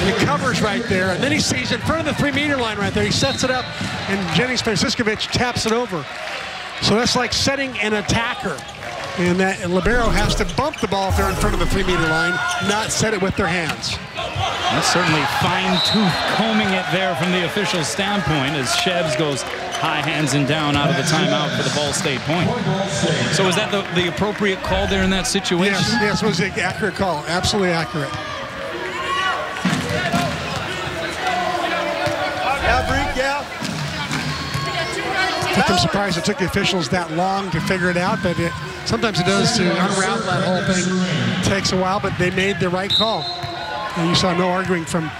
he covers right there, and then he sees in front of the 3-meter line right there. He sets it up, and Jennings Franciscovich taps it over. So that's like setting an attacker. And that libero has to bump the ball if they're in front of the 3-meter line, not set it with their hands. That's certainly fine-tooth combing it there from the official standpoint as Shevs goes high hands and down out of the timeout for the Ball State point. So is that the appropriate call there in that situation? Yes, it was an accurate call. Absolutely accurate. I'm surprised it took the officials that long to figure it out, but sometimes it does to unravel that whole thing. It takes a while, but they made the right call. And you saw no arguing from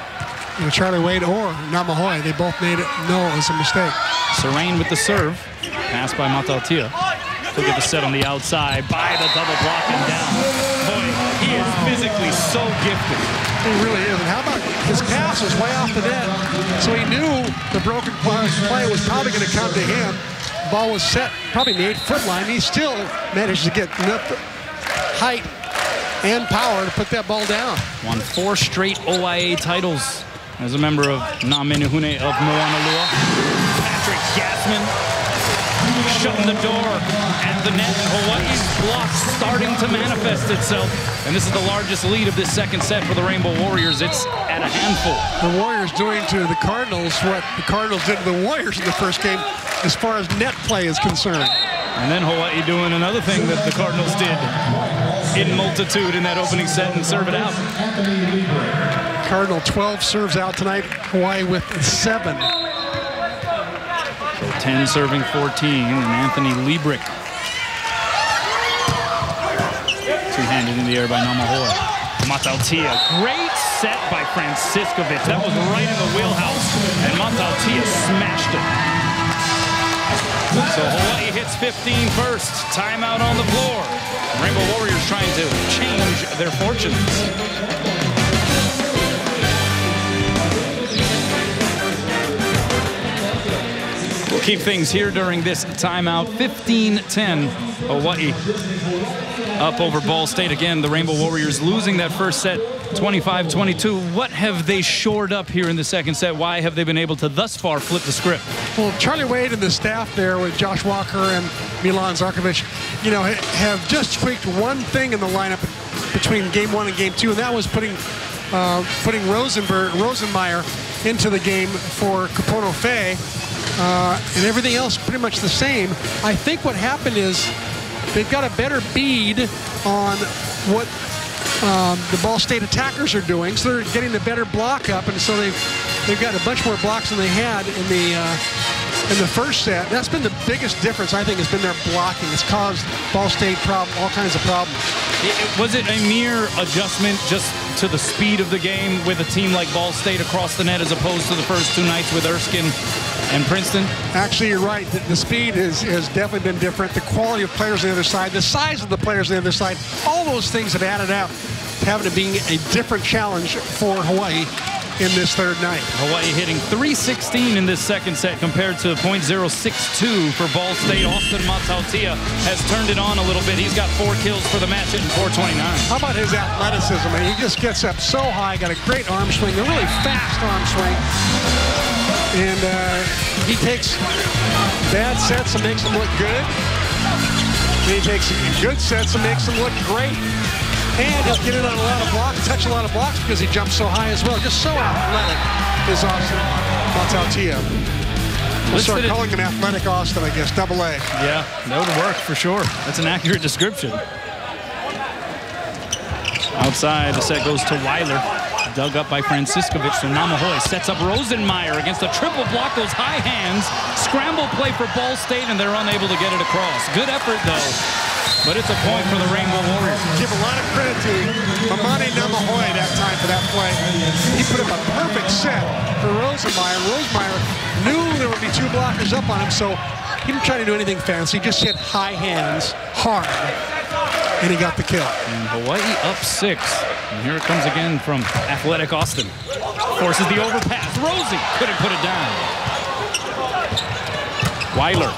Charlie Wade or Namahoy. They both made it. No, it was a mistake. Serene with the serve. Pass by Mataltia. Look at the set on the outside by the double block and down. Boy, he is physically so gifted. He really is. And how about his pass was way off the net, so he knew the broken play was probably going to come to him. ball was set probably in the 8-foot line. He still managed to get enough height and power to put that ball down. Won 4 straight OIA titles as a member of Na'Menehune of Moanalua. Patrick Gassman shutting the door at the net. Hawaii's block starting to manifest itself. And this is the largest lead of this second set for the Rainbow Warriors. It's at a handful. The Warriors doing to the Cardinals what the Cardinals did to the Warriors in the first game as far as net play is concerned. And then Hawaii doing another thing that the Cardinals did in multitude in that opening set and serve it out. Cardinal 12 serves out tonight. Hawaii with 7. So 10 serving 14, and Anthony Liebrick. Two-handed in the air by Namahoe. Matautia, great set by Franciscovich. That was right in the wheelhouse, and Matautia smashed it. So Hawaii hits 15 first. Timeout on the floor. Rainbow Warriors trying to change their fortunes. We'll keep things here during this timeout. 15-10, Hawaii up over Ball State. Again, the Rainbow Warriors losing that first set 25-22. What have they shored up here in the second set? Why have they been able to thus far flip the script? Well, Charlie Wade and the staff there with Josh Walker and Milan Zarkovic, you know, have just tweaked one thing in the lineup between game 1 and game 2, and that was putting Rosenmeyer into the game for Kapono Fay. And everything else pretty much the same. I think what happened is they've got a better bead on what the Ball State attackers are doing, so they're getting the better block up, and so they've got a bunch more blocks than they had in the first set. That's been the biggest difference, I think, has been their blocking. It's caused Ball State all kinds of problems. Was it a mere adjustment just to the speed of the game with a team like Ball State across the net as opposed to the first 2 nights with Erskine and Princeton? Actually, you're right. The speed has definitely been different. The quality of players on the other side, the size of the players on the other side, all those things have added up to having it being a different challenge for Hawaii in this third night. Hawaii hitting .316 in this second set compared to .062 for Ball State. Austin Matautia has turned it on a little bit. He's got 4 kills for the match, hitting .429. How about his athleticism? I mean, he just gets up so high, got a great arm swing, a really fast arm swing. And he takes bad sets and makes them look good. And he takes good sets and makes them look great. And he'll get in on a lot of blocks, touch a lot of blocks because he jumps so high as well. Just so athletic is Austin Matautia. We'll start calling him Athletic Austin, I guess, AA. Yeah, that would work for sure. That's an accurate description. Outside, the set goes to Weiler. Dug up by Franciscovich. So Namahoe sets up Rosenmeyer against a triple block. Those high hands. Scramble play for Ball State, and they're unable to get it across. Good effort, though. But it's a point for the Rainbow Warriors. Give a lot of credit to Mamani Namahoe that time for that play. He put up a perfect set for Rosenmeyer. Rosenmeyer knew there would be 2 blockers up on him, so he didn't try to do anything fancy. He just hit high hands hard, and he got the kill. And Hawaii up 6. And here it comes again from Athletic Austin. Forces the overpass. Rosie couldn't put it down. Weiler.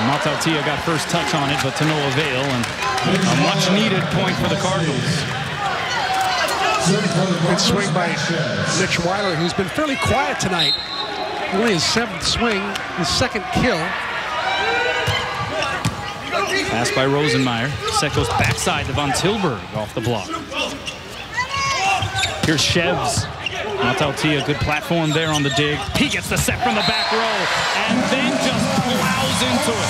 Matautia got first touch on it, but to no avail, and a much-needed point for the Cardinals. Good swing by Mitch Weiler, who's been fairly quiet tonight. Only his 7th swing, his 2nd kill. Pass by Rosenmeyer. Set goes backside to Von Tilburg off the block. Here's Shevs. Matautia, good platform there on the dig. He gets the set from the back row and then just plows into it.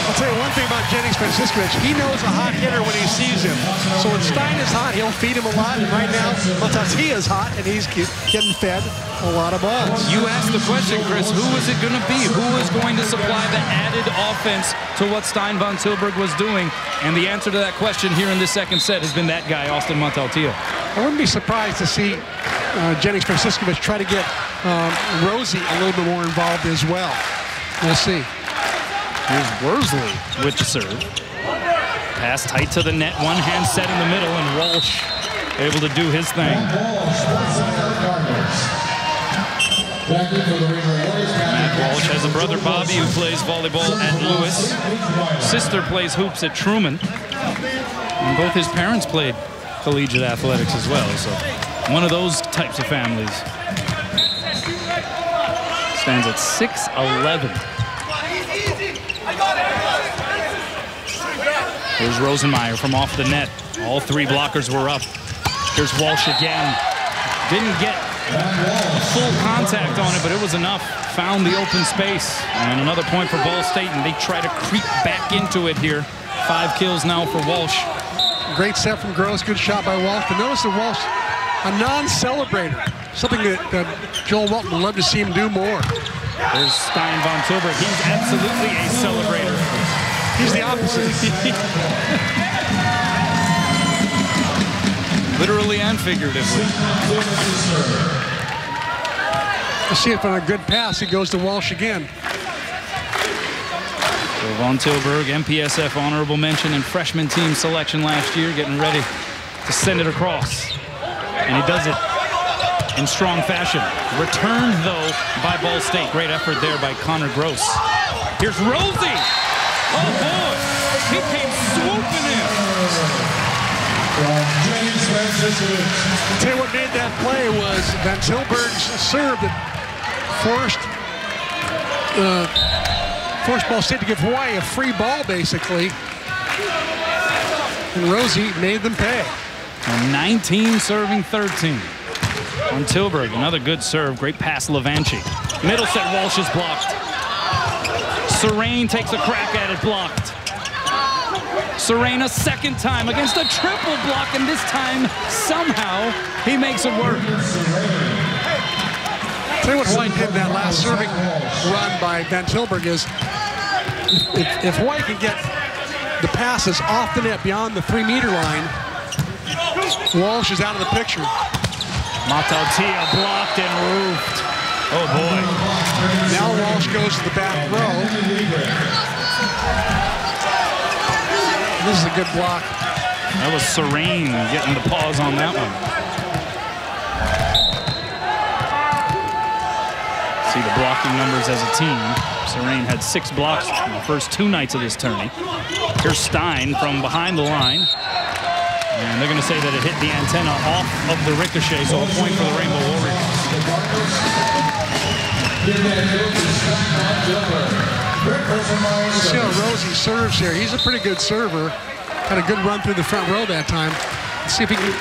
I'll tell you one thing about Jennings Franciscovich. He knows a hot hitter when he sees him. So when Stein is hot, he'll feed him a lot. And right now, Matautia is hot, and he's getting fed a lot of balls. You asked the question, Chris, who is it going to be? Who is going to supply the added offense to what Stein Von Tilburg was doing? And the answer to that question here in this second set has been that guy, Austin Matautia. I wouldn't be surprised to see Jennings Franciscovich try to get Rosie a little bit more involved as well. We'll see. Here's Worsley with the serve. Pass tight to the net, one hand set in the middle, and Walsh able to do his thing. Matt Walsh has a brother, Bobby, who plays volleyball at Lewis. Sister plays hoops at Truman. And both his parents played collegiate athletics as well, so one of those types of families. Stands at 6'11". Here's Rosenmeyer from off the net. All three blockers were up. Here's Walsh again. Didn't get full contact on it, but it was enough. Found the open space. And another point for Ball State, and they try to creep back into it here. 5 kills now for Walsh. Great set from Gross. Good shot by Walsh. But notice that Walsh, a non-celebrator. Something that Joel Walton would love to see him do more. There's Stein von Tilburg. He's absolutely a celebrator. He's the opposite. Literally and figuratively. We'll see if on a good pass he goes to Walsh again. So von Tilburg, MPSF honorable mention in freshman team selection last year, getting ready to send it across. And he does it in strong fashion. Returned, though, by Ball State. Great effort there by Connor Gross. Here's Rosie. Oh, boy. He came swooping in. I'll tell you what made that play was Van Tilburg's serve that forced Ball State to give Hawaii a free ball, basically. And Rosie made them pay. And 19 serving 13. On Tilburg, another good serve. Great pass, Levanchi. Middle set, Walsh is blocked. Serrain takes a crack at it, blocked. Serrain a second time against a triple block, and this time, somehow, he makes it work. Tell you what Hawaii did in that last serving run by Van Tilburg is, if Hawaii can get the passes off the net beyond the 3-meter line, Walsh is out of the picture. Matautia blocked and roofed. Oh, boy. Now Walsh goes to the back row. This is a good block. That was Serrain getting the pause on that one. See the blocking numbers as a team. Serrain had 6 blocks in the first 2 nights of this tourney. Here's Stein from behind the line. And they're going to say that it hit the antenna off of the ricochet, so a point for the Rainbow Warriors. You see how Rosie serves here. He's a pretty good server. Had a good run through the front row that time. Let's see if he can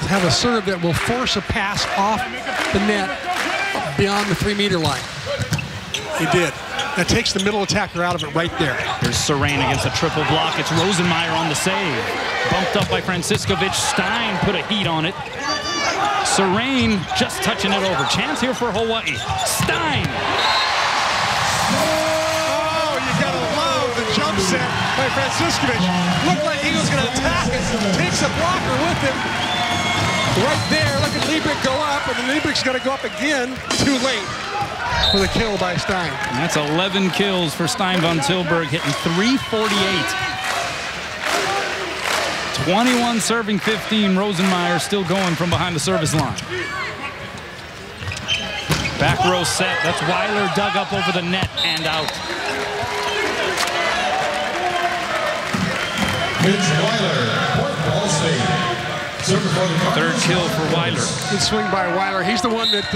have a serve that will force a pass off the net beyond the 3-meter line. He did. That takes the middle attacker out of it right there. There's Serrain against a triple block. It's Rosenmeyer on the save. Bumped up by Franciscovich. Stein put a heat on it. Serrain just touching it over. Chance here for Hawaii. Stein. Oh, you gotta love the jump set by Franciscovich. Looked like he was gonna attack it. Takes a blocker with him. Right there, look at Liebrich go up, and then Liebrich's gonna go up again. Too late for the kill by Stein. And that's 11 kills for Stein von Tilburg, hitting .348. 21 serving 15. Rosenmeyer still going from behind the service line. Back row set. That's Weiler dug up over the net and out. It's Weiler, Ball State. Third kill for Weiler. Good swing by Weiler. He's the one that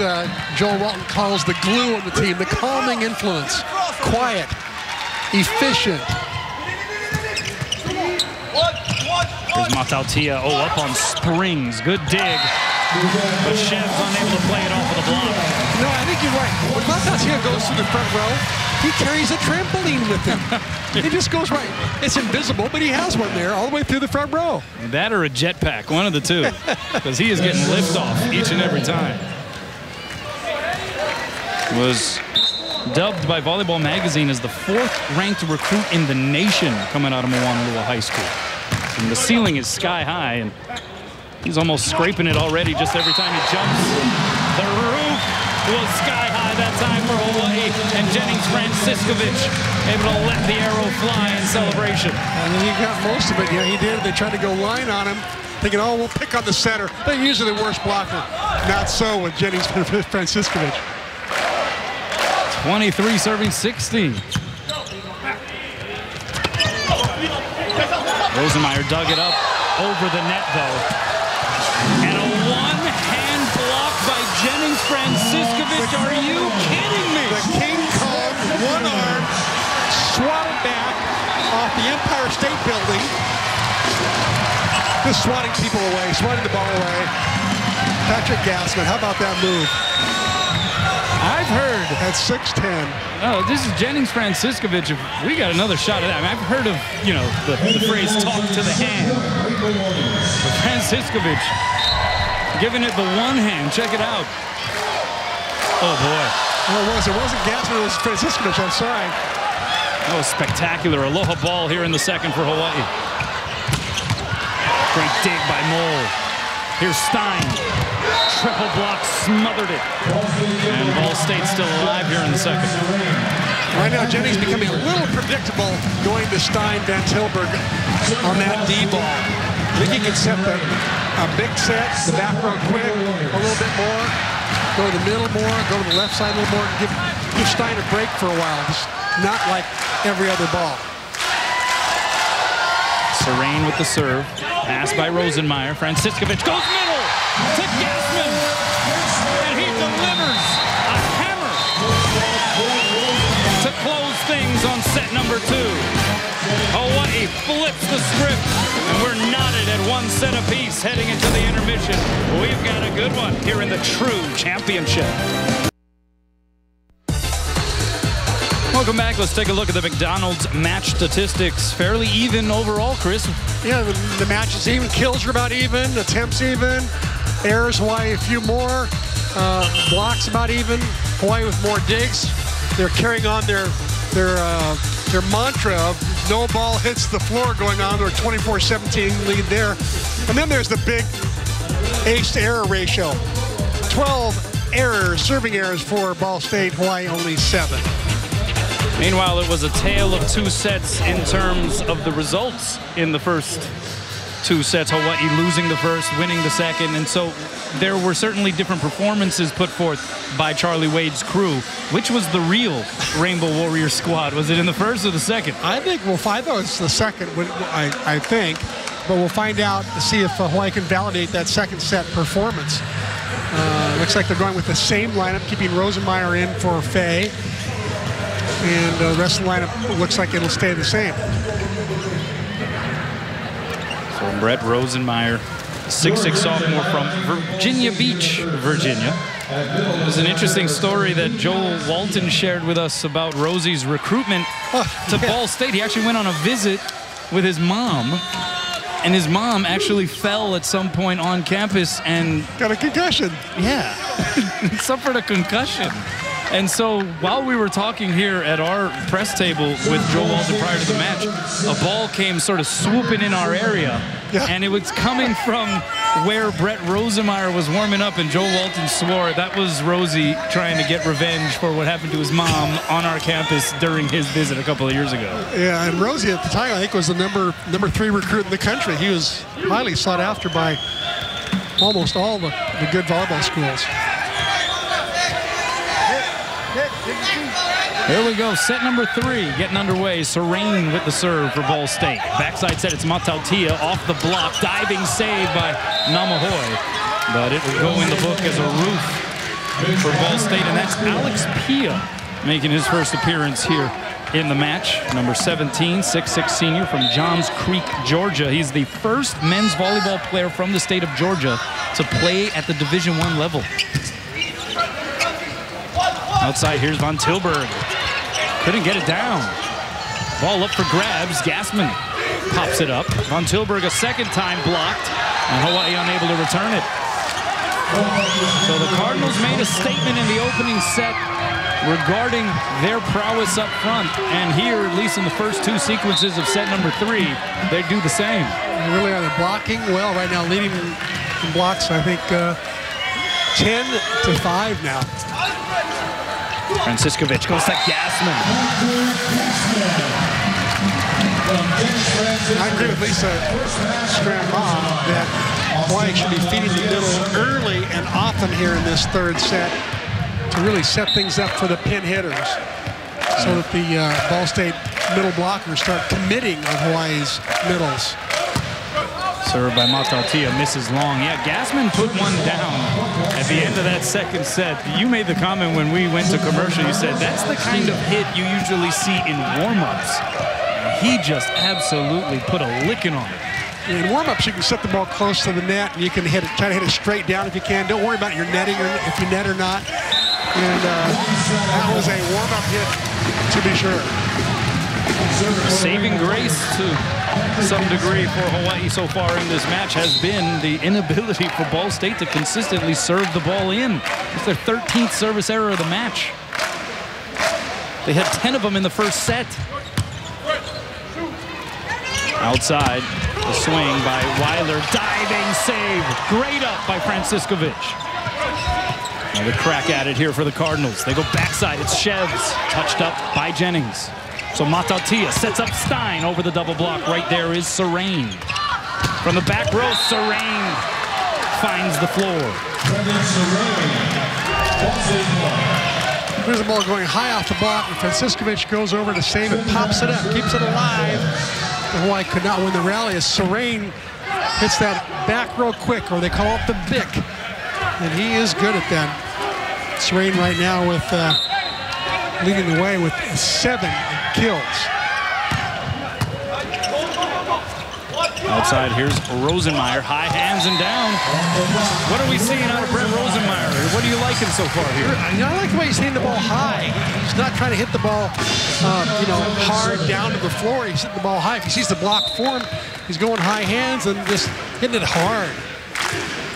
Joel Walton calls the glue on the team, the calming influence. Quiet, efficient. Here's Matautia. Oh, up on springs. Good dig. But Shev's unable to play it off of the block. No, I think you're right. When Matautia goes through the front row, he carries a trampoline with him. He just goes right. It's invisible, but he has one there all the way through the front row. That or a jetpack, one of the two. Because he is getting liftoff each and every time. Was dubbed by Volleyball Magazine as the 4th-ranked recruit in the nation coming out of Moanalua High School. And the ceiling is sky high, and he's almost scraping it already just every time he jumps. The roof was sky high that time for Hawaii, and Jennings Franciscovich able to let the arrow fly in celebration. And then he got most of it. Yeah, he did. They tried to go line on him, thinking, oh, we'll pick on the center. They're usually the worst blocker. Not so with Jennings Franciscovich. 23 serving 60. Rosenmeyer dug it up over the net, though. And a one-hand block by Jennings Franciscovich. Are you kidding me? The King Kong, one arm, swatted back off the Empire State Building. Just swatting people away, swatting the ball away. Patrick Gassman, how about that move? I've heard. At 6'10". Oh, this is Jennings Franciscovich. If we got another shot at that. I mean, I've heard of, you know, the phrase talk to the hand. But Franciscovich giving it the one hand. Check it out. Oh, boy. Oh, it wasn't Gassman, it was Franciscovich. I'm sorry. That was spectacular. Aloha ball here in the second for Hawaii. Great dig by Mole. Here's Stein. Triple block, smothered it. And Ball State still alive here in the second. Right now, Jennings becoming a little predictable going to Stein, Van Tilburg on that D ball. I think he can set a big set, the back row quick, a little bit more, go to the middle more, go to the left side a little more, and give Stein a break for a while. Just not like every other ball. Serene with the serve. Pass by Rosenmeyer. Franciscovich goes middle to Gassman. And he delivers a hammer to close things on set number 2. Hawaii flips the script, and we're knotted at 1 set apiece heading into the intermission. We've got a good one here in the true championship. Welcome back. Let's take a look at the McDonald's match statistics. Fairly even overall, Chris. Yeah, the match is even. Kills are about even. Attempts even. Errors, Hawaii a few more. Blocks about even. Hawaii with more digs. They're carrying on their mantra of no ball hits the floor going on. They're 24-17 lead there. And then there's the big ace to error ratio. 12 errors, serving errors for Ball State. Hawaii only 7. Meanwhile, it was a tale of 2 sets in terms of the results in the first 2 sets. Hawaii losing the first, winning the second. And so there were certainly different performances put forth by Charlie Wade's crew. Which was the real Rainbow Warrior squad? Was it in the first or the second? I think we'll find out it's the second, I think. But we'll find out to see if Hawaii can validate that second set performance. Looks like they're going with the same lineup, keeping Rosenmeyer in for Fay. And the rest of the lineup looks like it'll stay the same. So Brett Rosenmeyer, 6'6" sophomore from Virginia Beach, Virginia. There's an interesting story that Joel Walton shared with us about Rosie's recruitment to Ball State. He actually went on a visit with his mom, and his mom actually fell at some point on campus and got a concussion. Yeah, suffered a concussion. And so while we were talking here at our press table with Joel Walton prior to the match, a ball came sort of swooping in our area. Yeah. And it was coming from where Brett Rosenmeyer was warming up, and Joel Walton swore that was Rosie trying to get revenge for what happened to his mom on our campus during his visit a couple of years ago. Yeah, and Rosie at the time, I think, was the number 3 recruit in the country. He was highly sought after by almost all the good volleyball schools. Here we go, set number 3 getting underway. Serene with the serve for Ball State. Backside set, it's Matautia off the block. Diving save by Namahoe. But it will go in the book as a roof for Ball State. And that's Alex Pia making his first appearance here in the match. Number 17, 6'6" senior from Johns Creek, Georgia. He's the first men's volleyball player from the state of Georgia to play at the Division I level. Outside, here's Van Tilburg. Couldn't get it down. Ball up for grabs. Gassman pops it up. Van Tilburg a second time blocked, and Hawaii unable to return it. So the Cardinals made a statement in the opening set regarding their prowess up front. And here, at least in the first 2 sequences of set number 3, they do the same. They really are blocking well right now, leading in blocks, I think, 10-5 now. Franciscovich goes to Gassman. I agree with Lisa Strand-Mah that Hawaii should be feeding the middle early and often here in this third set. to really set things up for the pin hitters so that the Ball State middle blockers start committing on Hawaii's middles. Served by Mataltia, misses long. Yeah, Gassman put one down at the end of that second set. You made the comment when we went to commercial. You said that's the kind of hit you usually see in warm-ups. He just absolutely put a licking on it. In warm-ups, you can set the ball close to the net, and you can hit it, try to hit it straight down if you can. Don't worry about your netting or if you net or not. And that was a warm-up hit, to be sure. Saving grace to some degree for Hawaii so far in this match has been the inability for Ball State to consistently serve the ball in. It's their 13th service error of the match. They had 10 of them in the first set. Outside, the swing by Weiler, diving save. Great up by Franciscovich. Another crack at it here for the Cardinals. They go backside, it's Chevs, touched up by Jennings. So Mataltia sets up Stein over the double block. Right there is Serene. From the back row, Serene finds the floor. Here's the ball going high off the block, and Franciscovich goes over to save it, pops it up, keeps it alive. Hawaii could not win the rally as Serene hits that back row quick, or they call it the Bic. And he is good at that. Serene right now with leading the way with 7 kills. Outside, here's Rosenmeyer. High hands and down. What are we seeing out of Brent Rosenmeyer? What are you liking so far here? I like the way he's hitting the ball high. He's not trying to hit the ball, hard down to the floor. He's hitting the ball high. If he sees the block form, he's going high hands and just hitting it hard.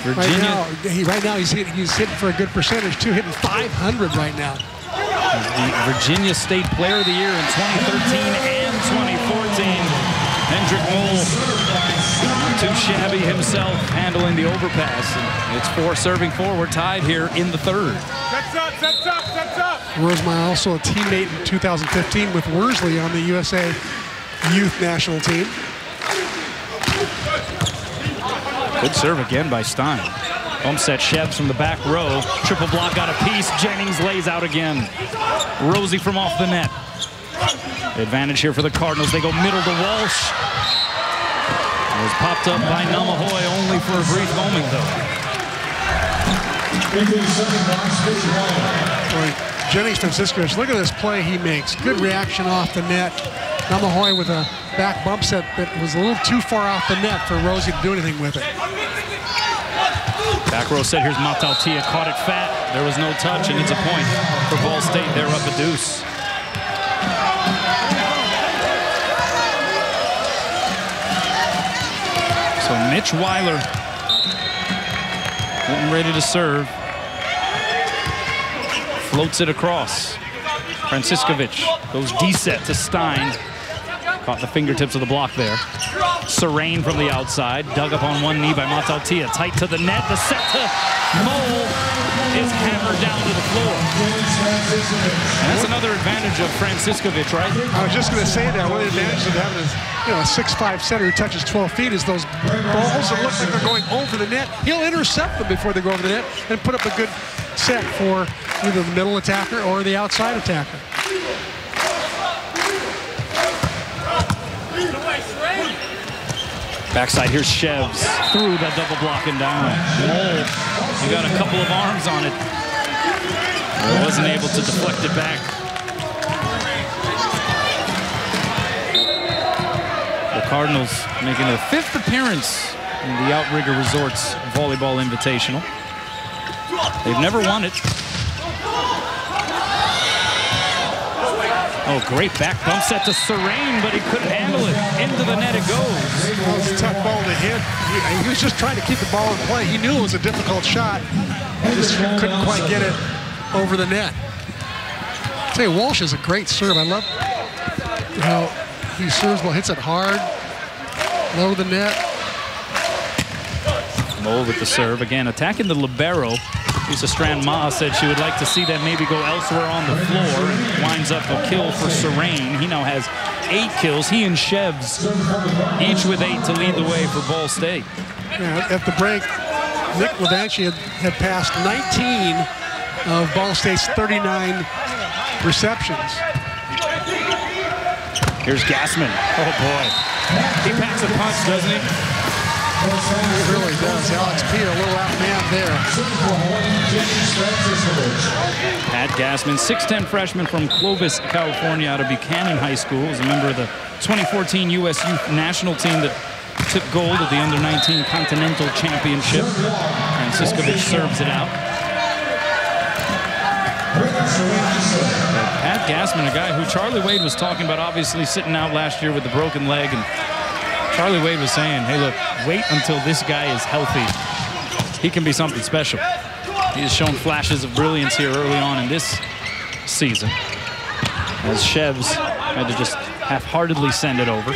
Virginia. Right now he's hitting for a good percentage too, hitting 500 right now. He's the Virginia State Player of the Year in 2013 and 2014. Hendrik Moll, not too shabby himself, handling the overpass. And it's 4 serving 4. We're tied here in the third. Sets up. Rosenmeyer also a teammate in 2015 with Worsley on the USA Youth National Team. Good serve again by Stein. Bump set Chevs from the back row. Triple block out a piece. Jennings lays out again. Rosie from off the net. Advantage here for the Cardinals. They go middle to Walsh. It was popped up by Namahoe only for a brief moment, though. Jennings Franciscovich, look at this play he makes. Good reaction off the net. Namahoe with a back bump set that was a little too far off the net for Rosie to do anything with it. Back row set, here's Mataltia, caught it fat. There was no touch, and it's a point for Ball State. They're up a deuce. So Mitch Weiler getting ready to serve. Floats it across. Franciscovich goes D-set to Stein. Caught the fingertips of the block there. Serene from the outside, dug up on one knee by Mataltia. Tight to the net, the set to Moll is hammered down to the floor. And that's another advantage of Franciscovich, right? I was just going to say that. One of the advantages of having a 6'5" center who touches 12 feet is those balls that look like they're going over the net. He'll intercept them before they go over the net and put up a good set for either the middle attacker or the outside attacker. Backside, here's Chevs through that double block and down. Moll, he got a couple of arms on it. Wasn't able to deflect it back. The Cardinals making their 5th appearance in the Outrigger Resorts Volleyball Invitational. They've never won it. Oh, great back bump set to Serene, but he couldn't handle it. Into the net it goes. That was a tough ball to hit. He was just trying to keep the ball in play. He knew it was a difficult shot. He just couldn't quite get it over the net. I tell you, Walsh is a great serve. I love how he serves well, hits it hard, low the net. Moll with the serve again, attacking the libero. Lisa Strand-Ma said she would like to see that maybe go elsewhere on the floor. Winds up a kill for Serene. He now has 8 kills. He and Chevs each with 8 to lead the way for Ball State. Yeah, at the break, Nick Levanchi had passed 19 of Ball State's 39 receptions. Here's Gassman. Oh, boy. He packs a punch, doesn't he? He really does. Alex P. a little outmanned there. Pat Gassman, 6'10" freshman from Clovis, California, out of Buchanan High School. Is a member of the 2014 U.S. Youth National Team that took gold at the Under-19 Continental Championship. Franciscovich serves it out. Pat Gassman, a guy who Charlie Wade was talking about, obviously sitting out last year with the broken leg, and Charlie Wade was saying, hey, look, wait until this guy is healthy. He can be something special. He has shown flashes of brilliance here early on in this season, as Chevs had to just half-heartedly send it over.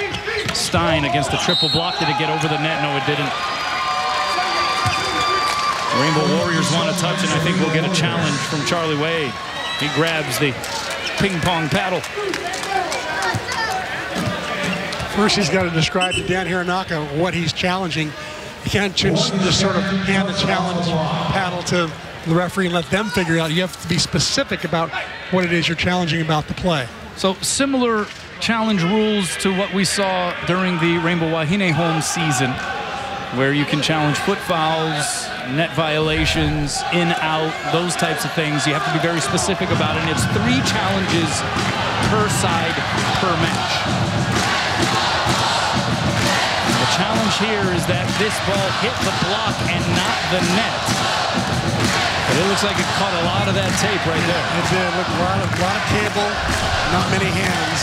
Stein against the triple block. Did it get over the net? No, it didn't. The Rainbow Warriors want a touch, and I think we'll get a challenge from Charlie Wade. He grabs the ping-pong paddle. First, he's got to describe to Dan Hironaka what he's challenging. You can't just sort of hand the challenge paddle to the referee and let them figure it out. You have to be specific about what it is you're challenging about the play. So similar challenge rules to what we saw during the Rainbow Wahine home season, where you can challenge foot fouls, net violations, in, out, those types of things. You have to be very specific about it, and it's 3 challenges per side per match. The challenge here is that this ball hit the block and not the net. But it looks like it caught a lot of that tape right there. It did. Look, a lot of cable, not many hands.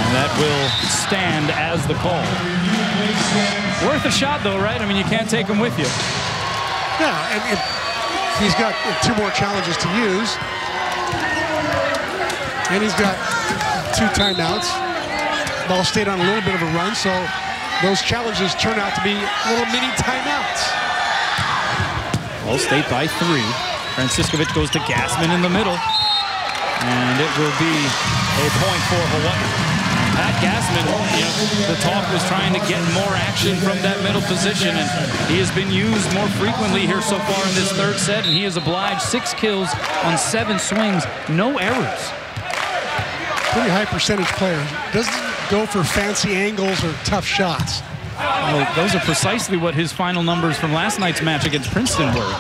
And that will stand as the call. Worth a shot, though, right? I mean, you can't take them with you. Yeah, and he's got 2 more challenges to use. And he's got 2 timeouts. Ball State on a little bit of a run, so those challenges turn out to be little mini timeouts. Ball State by 3. Franciscovich goes to Gassman in the middle. And it will be a point for Hawaii. Pat Gassman, you know, the talk was trying to get more action from that middle position, and he has been used more frequently here so far in this 3rd set, and he has obliged 6 kills on 7 swings, no errors. Pretty high percentage player. Doesn't go for fancy angles or tough shots. Well, those are precisely what his final numbers from last night's match against Princeton were.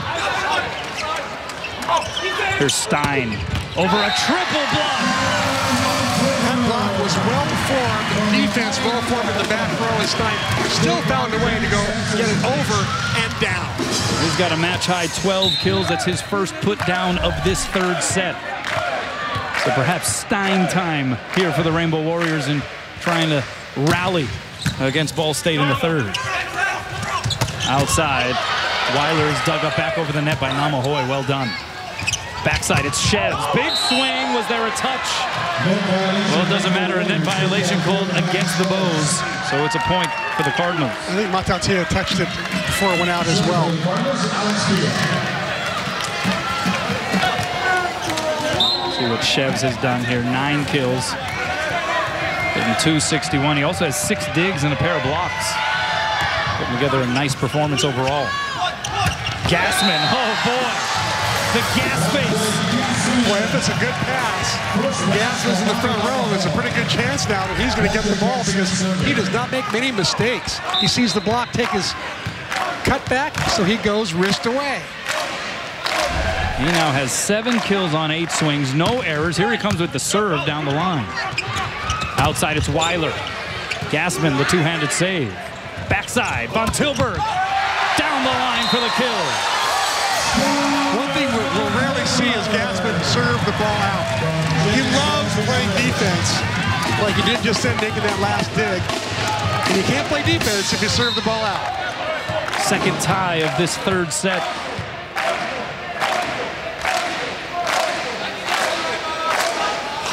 Here's Stein over a triple block. That block was well-formed, defense well-formed in the back row, and Stein still found a way to go get it over and down. He's got a match-high 12 kills. That's his first put down of this 3rd set. So perhaps Stein time here for the Rainbow Warriors in trying to rally against Ball State in the 3rd. Outside, Weiler is dug up back over the net by Namahoe. Well done. Backside, it's Chevs. Big swing. Was there a touch? Well, it doesn't matter. A net violation called against the Bows. So it's a point for the Cardinals. I think Matautia touched it before it went out as well. See what Chevs has done here. 9 kills. Hitting .261. He also has 6 digs and a pair of blocks. Putting together a nice performance overall. Gassman. Oh, boy. The gas face. Boy, if it's a good pass, Gassman's in the front row. There's a pretty good chance now that he's going to get the ball because he does not make many mistakes. He sees the block take his cut back, so he goes wrist away. He now has 7 kills on 8 swings, no errors. Here he comes with the serve down the line. Outside, it's Weiler. Gassman, the 2-handed save. Backside, Von Tilburg. Down the line for the kill. One thing we'll rarely see is Gassman serve the ball out. He loves playing defense, like he did just then making that last dig. And you can't play defense if you serve the ball out. Second tie of this 3rd set.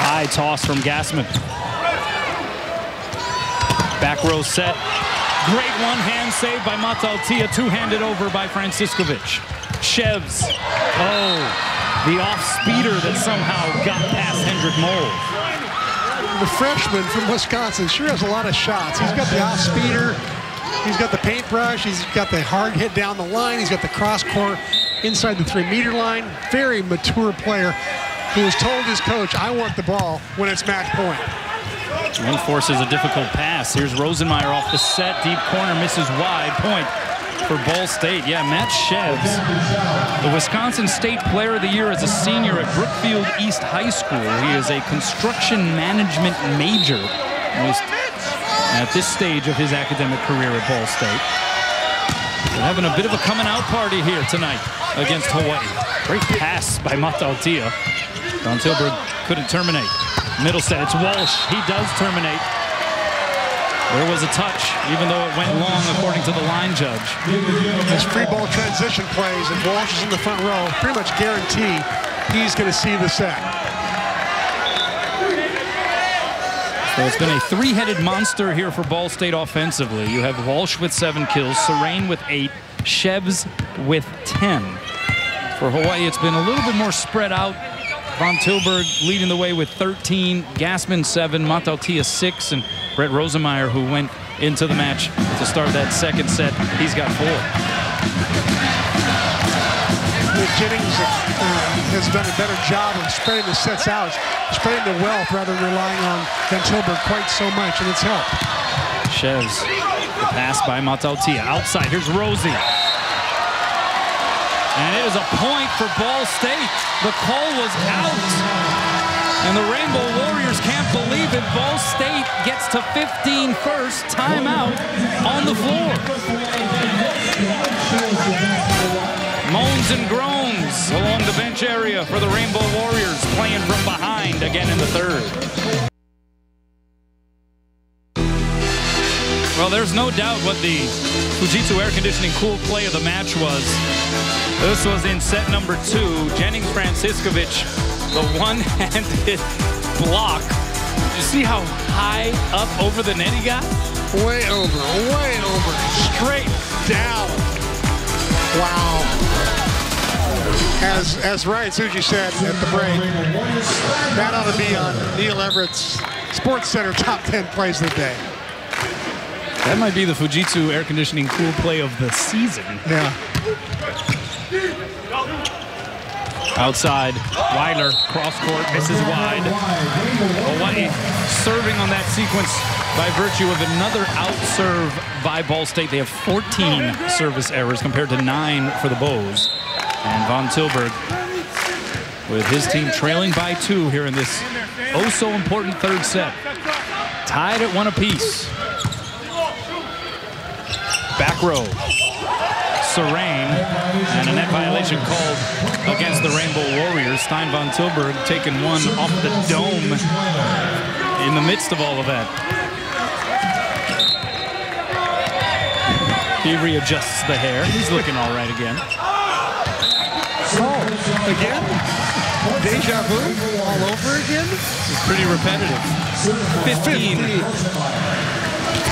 High toss from Gassman. Back row set. Great one-hand save by Matautia. 2-handed over by Franciscovich. Chevs. Oh, the off-speeder that somehow got past Hendrik Moll. The freshman from Wisconsin sure has a lot of shots. He's got the off-speeder. He's got the paintbrush. He's got the hard hit down the line. He's got the cross-court inside the 3-meter line. Very mature player who has told his coach, I want the ball when it's match point. One forces a difficult pass. Here's Rosenmeyer off the set. Deep corner, misses wide. Point for Ball State. Yeah, Matt Shevs, the Wisconsin State Player of the Year as a senior at Brookfield East High School. He is a construction management major at this stage of his academic career at Ball State. They're having a bit of a coming out party here tonight against Hawaii. Great pass by Matautia. Don Tilburg couldn't terminate. Middle set, it's Walsh. He does terminate. There was a touch, even though it went long according to the line judge. As free ball transition plays and Walsh is in the front row, pretty much guarantee he's going to see the set. So it's been a three-headed monster here for Ball State offensively. You have Walsh with 7 kills, Serene with 8, Shevs with 10. For Hawaii, it's been a little bit more spread out. Von Tilburg leading the way with 13, Gassman 7, Matautia 6, and Brett Rosenmeyer, who went into the match to start that second set, he's got 4. Jennings has done a better job of spreading the sets out, spreading the wealth rather than relying on Von Tilburg quite so much, and it's helped. Shevs, the pass by Matautia. Outside, here's Rosie. And it is a point for Ball State. The call was out. And the Rainbow Warriors can't believe it. Ball State gets to 15 first. Timeout on the floor. Moans and groans along the bench area for the Rainbow Warriors, playing from behind again in the third. Well, there's no doubt what the Fujitsu air conditioning cool play of the match was. This was in set number 2. Jennings Franciscovich, the one-handed block. You see how high up over the net he got? Way over, straight down. Wow. As Ryan Suji said at the break, that ought to be on Neil Everett's Sports Center top 10 plays of the day. That might be the Fujitsu air conditioning cool play of the season. Yeah. Outside, Weiler, cross court, misses wide. Hawaii serving on that sequence by virtue of another out serve by Ball State. They have 14 service errors compared to 9 for the Bows. And Von Tilburg, with his team trailing by 2 here in this oh-so-important third set. Tied at 1 apiece. Back row. Serene, and a net violation called against the Rainbow Warriors. Stein Von Tilburg taking one off the dome in the midst of all of that. He readjusts the hair. He's looking all right again. Oh, again? Deja vu all over again? It's pretty repetitive.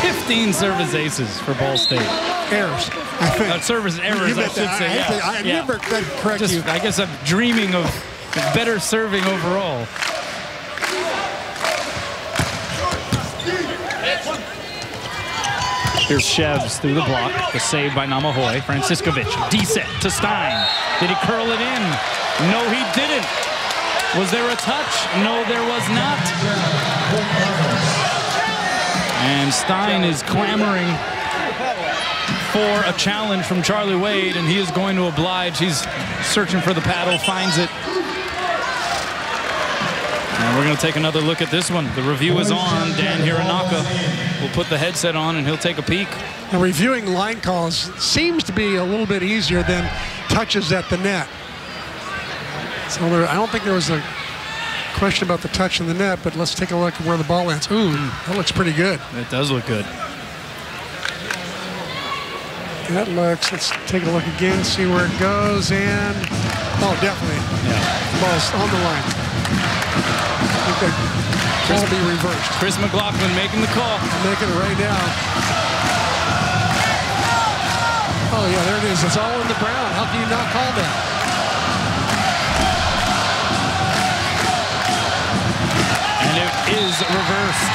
15 service aces for Ball State. Errors, I think. Service errors, I should say. I never correct you. I guess I'm dreaming of better serving overall. Here's Shevs through the block. The save by Namahoe. Franciscovich, D-set to Stein. Did he curl it in? No, he didn't. Was there a touch? No, there was not. And Stein is clamoring for a challenge from Charlie Wade, and he is going to oblige. He's searching for the paddle, finds it. And we're going to take another look at this one. The review is on. Dan Hiranaka will put the headset on, and he'll take a peek. Now, reviewing line calls seems to be a little bit easier than touches at the net. So I don't think there was a question about the touch in the net, but let's take a look at where the ball lands. Ooh, that looks pretty good. It does look good. That looks, let's take a look again, see where it goes, and, oh, definitely. Yeah. Ball's on the line. I think that will be reversed. Chris McLaughlin making the call. Making it right now. Oh, yeah, there it is. It's all in the brown. How can you not call that? And it is reversed.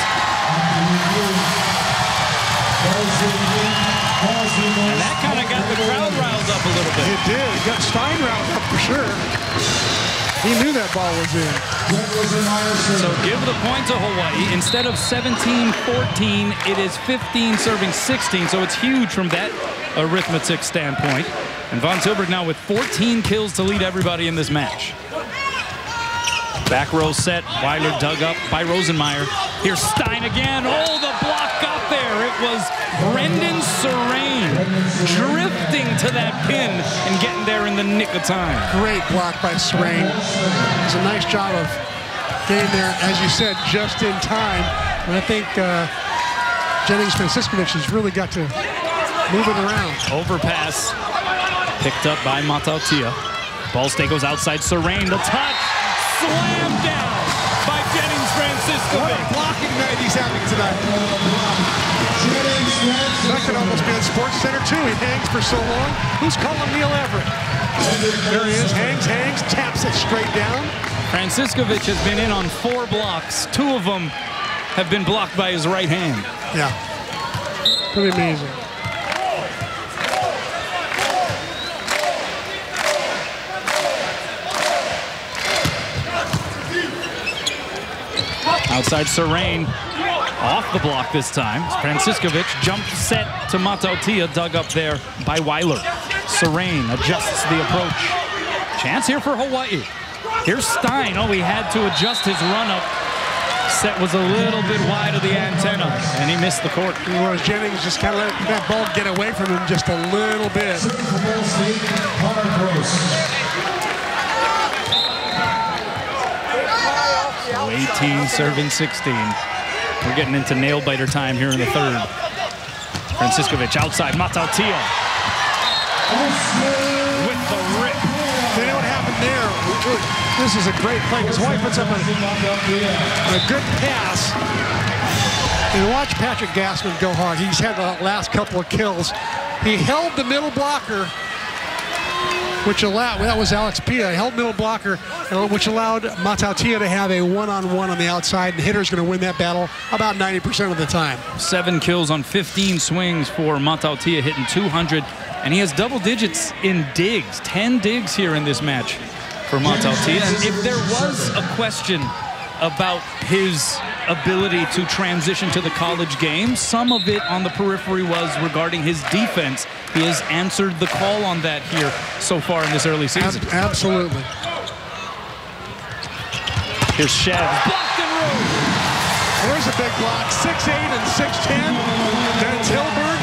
And that kind of got the crowd riled up a little bit. It did. It got Stein riled sure. He knew that ball was in. So give the point to Hawaii. Instead of 17-14, it is 15 serving 16. So it's huge from that arithmetic standpoint. And Von Tilburg now with 14 kills to lead everybody in this match. Back row set. Weiler dug up by Rosenmeyer. Here's Stein again. Oh, the block got there. It was Brendan Serrain drifting to that pin and getting there in the nick of time. Great block by Serrain. It's a nice job of getting there, as you said, just in time. And I think Jennings Franciscovich has really got to move it around. Overpass picked up by Matautia. Ball stay goes outside Serrain. The touch. Slam down by Jennings Francisco. What a blocking night he's having tonight. That could almost be on Sports Center too. He hangs for so long. Who's calling Neil Everett? There he is. Hangs, taps it straight down. Franciscovich has been in on 4 blocks. 2 of them have been blocked by his right hand. Yeah. Pretty amazing. Outside Serrain, off the block this time. Franciscovich jump set to Matautia, dug up there by Weiler. Serrain adjusts the approach. Chance here for Hawaii. Here's Stein. Oh, he had to adjust his run-up. Set was a little bit wide of the antenna, and he missed the court. Whereas Jennings just kind of let that ball get away from him just a little bit. 18 serving 16. We're getting into nail-biter time here in the third. Franciscovich outside, Matautia. With the rip. You know what happened there? This is a great play because Hawaii puts up a good pass. And watch Patrick Gassman go hard. He's had the last couple of kills. He held the middle blocker, which allowed, that was Alex Pia, held middle blocker, which allowed Matautia to have a one-on-one on the outside, and the hitter's going to win that battle about 90% of the time. 7 kills on 15 swings for Matautia, hitting 200, and he has double digits in digs, 10 digs here in this match for Matautia. And if there was a question about his ability to transition to the college game, some of it on the periphery was regarding his defense. He has answered the call on that here so far in this early season. Absolutely. Here's Shev. Blocked and rolled. There's a big block. 6'8" and 6'10". Then Tilburg.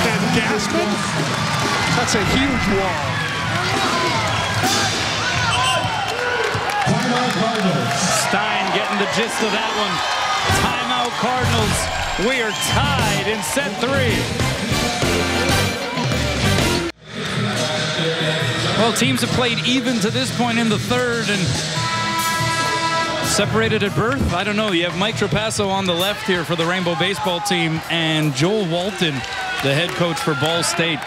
And Gassman. That's a huge wall. Stein getting the gist of that one. Timeout Cardinals. We are tied in set 3. Well, teams have played even to this point in the third and separated at birth. I don't know. You have Mike Trapasso on the left here for the Rainbow baseball team and Joel Walton, the head coach for Ball State.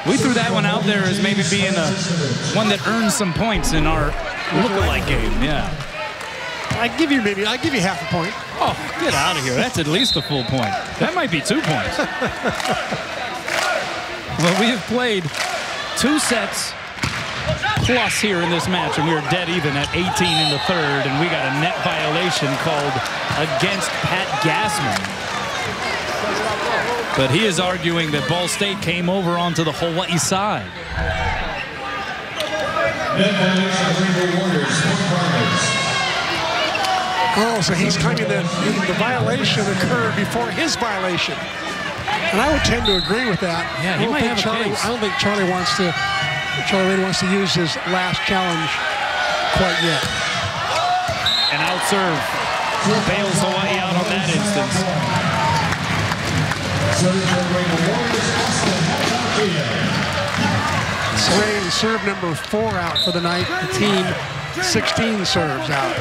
We threw that one out there as maybe being one that earns some points in our look-alike game. Yeah. I give you half a point. Oh, get out of here. That's at least a full point. That might be 2 points. Well, we have played 2 sets plus here in this match, and we are dead even at 18 in the third, and we got a net violation called against Pat Gassman. But he is arguing that Ball State came over onto the Hawaii side. Oh, so he's claiming that the violation occurred before his violation. And I would tend to agree with that. Yeah, he might have a case. I don't think Charlie really wants to use his last challenge quite yet. An out serve bails Hawaii out on that instance. Serrain serve number 4 out for the night. The team 16 serves out.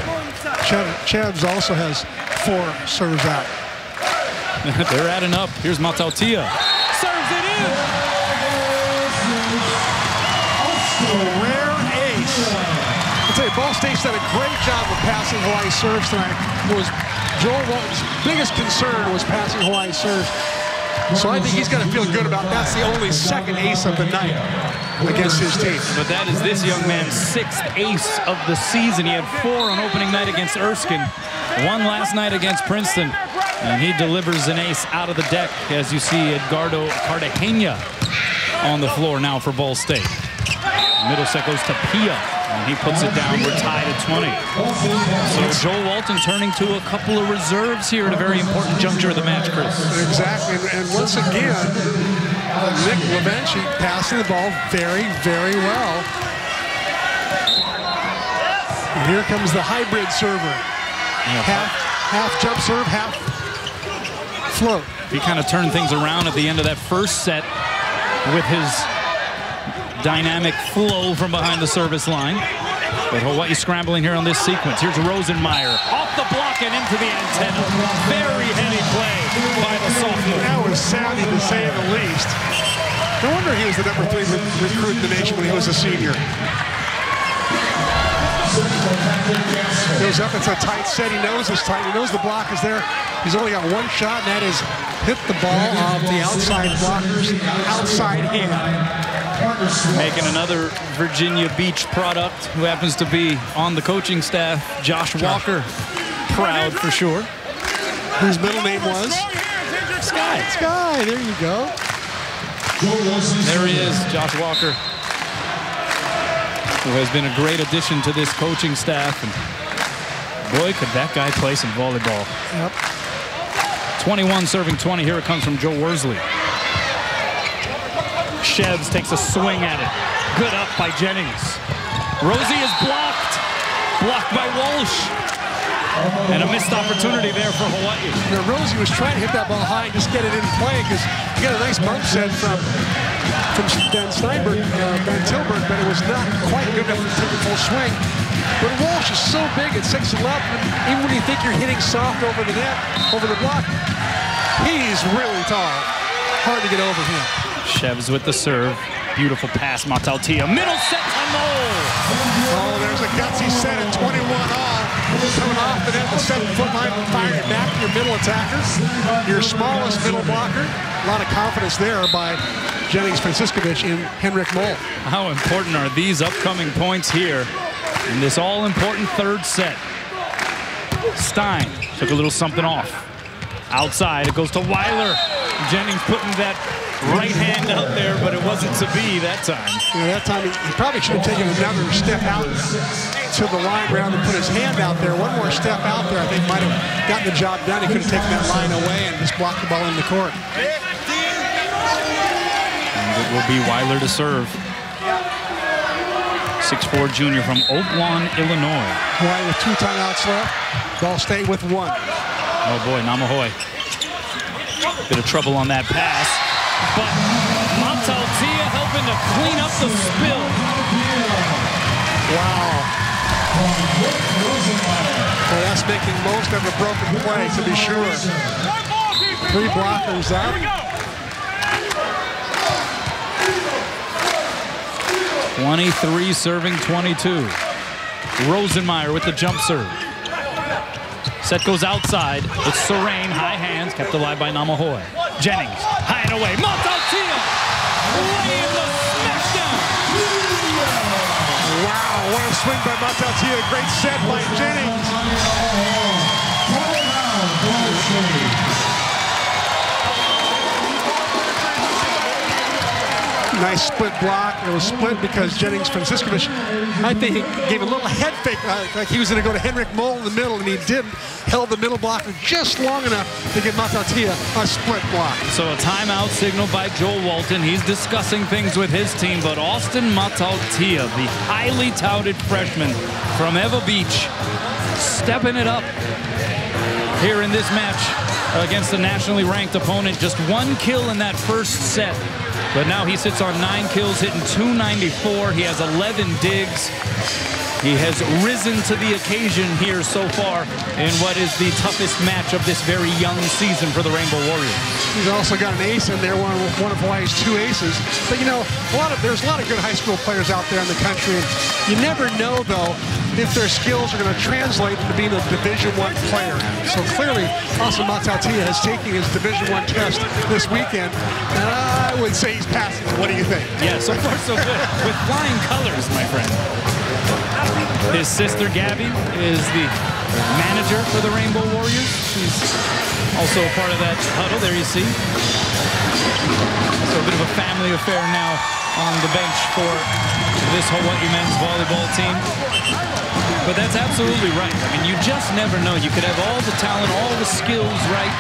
Chevs also has 4 serves out. They're adding up. Here's Matautia. Serves it in. A rare ace. I'll tell you, Ball State's done a great job of passing Hawaii serves tonight. Joel Walton's biggest concern was passing Hawaii serves. So I think he's got to feel good about that's the only second ace of the night. against his team. But that is this young man's 6th ace of the season. He had 4 on opening night against Erskine, 1 last night against Princeton, and he delivers an ace out of the deck, as you see Edgardo Cartagena on the floor now for Ball State. Middle set goes to Pia, and he puts it down. We're tied at 20. So Joel Walton turning to a couple of reserves here at a very important juncture of the match, Chris. Exactly, and once again, Nick Levenchi passing the ball very, very well. And here comes the hybrid server. Half jump serve, half float. He kind of turned things around at the end of that first set with his dynamic flow from behind the service line. But Hawaii scrambling here on this sequence. Here's Rosenmeyer off the block and into the antenna. Very heady play by the sophomore. That was savvy, to say the least. No wonder he was the #3 recruit in the nation when he was a senior. Goes up, it's a tight set. He knows it's tight. He knows the block is there. He's only got 1 shot, and that is hit the ball off the outside blocker's outside hand. Making another Virginia Beach product who happens to be on the coaching staff, Josh Walker. Proud for sure. Whose middle name was? Sky. Sky, there you go. There he is, Josh Walker, who has been a great addition to this coaching staff. And boy, could that guy play some volleyball. Yep. 21 serving 20. Here it comes from Joe Worsley. Shevs takes a swing at it. Good up by Jennings. Rosie is blocked. Blocked by Walsh. And a missed opportunity there for Hawaii. Now, Rosie was trying to hit that ball high and just get it in play, because he got a nice bump set from Dan Steinberg, Van Tilburg, but it was not quite good enough to take a full swing. But Walsh is so big at 6'11", even when you think you're hitting soft over the net, over the block, he's really tall. Hard to get over him. Shevs with the serve. Beautiful pass, Matautia. Middle set to Mole. Oh, there's a gutsy set at 21 all. Coming off the net, the 7-foot line, firing it back to your middle attacker. Your smallest middle blocker. A lot of confidence there by Jennings Franciscovich in Henrik Mole. How important are these upcoming points here in this all-important third set? Stein took a little something off. Outside, it goes to Weiler. Jennings putting that right hand out there, but it wasn't to be that time. Yeah, that time he probably should have taken another step out to the line rather than put his hand out there. One more step out there, I think, might have gotten the job done. He could have taken that line away and just blocked the ball in the court. And it will be Weiler to serve. 6'4" junior from Oakland, Illinois. Hawaii with 2 timeouts left. Ball State with 1. Oh boy, Namahoe. Bit of trouble on that pass. But Matautia helping to clean up the spill. Wow. Well, that's making most of a broken play, to be sure. 3 blockers up. 23 serving 22. Rosenmeyer with the jump serve. Set goes outside. It's Serene, high hands, kept alive by Namahoe. Jennings, high and away. Matautia laying the smackdown. Wow, what a swing by Matautia. Great set by Jennings. Nice split block. It was split because Jennings Franciscovich, I think, gave a little head fake, like he was going to go to Henrik Mole in the middle, and he didn't. Held the middle blocker just long enough to give Matautia a split block. So a timeout signal by Joel Walton. He's discussing things with his team, but Austin Matautia, the highly touted freshman from Eva Beach, stepping it up here in this match against a nationally ranked opponent. Just 1 kill in that first set. But now he sits on 9 kills, hitting .294. He has 11 digs. He has risen to the occasion here so far in what is the toughest match of this very young season for the Rainbow Warriors. He's also got an ace in there, one of Hawaii's 2 aces. But you know, there's a lot of good high school players out there in the country. And you never know, though, if their skills are going to translate into being a Division I player. So clearly, Austin Matautia has taken his Division I test this weekend, and I would say he's passing. What do you think? Yeah, so far so good. With flying colors, my friend. His sister, Gabby, is the manager for the Rainbow Warriors. She's also a part of that huddle. There you see. So a bit of a family affair now on the bench for this Hawaii men's volleyball team. But that's absolutely right. I mean, you just never know. You could have all the talent, all the skills right,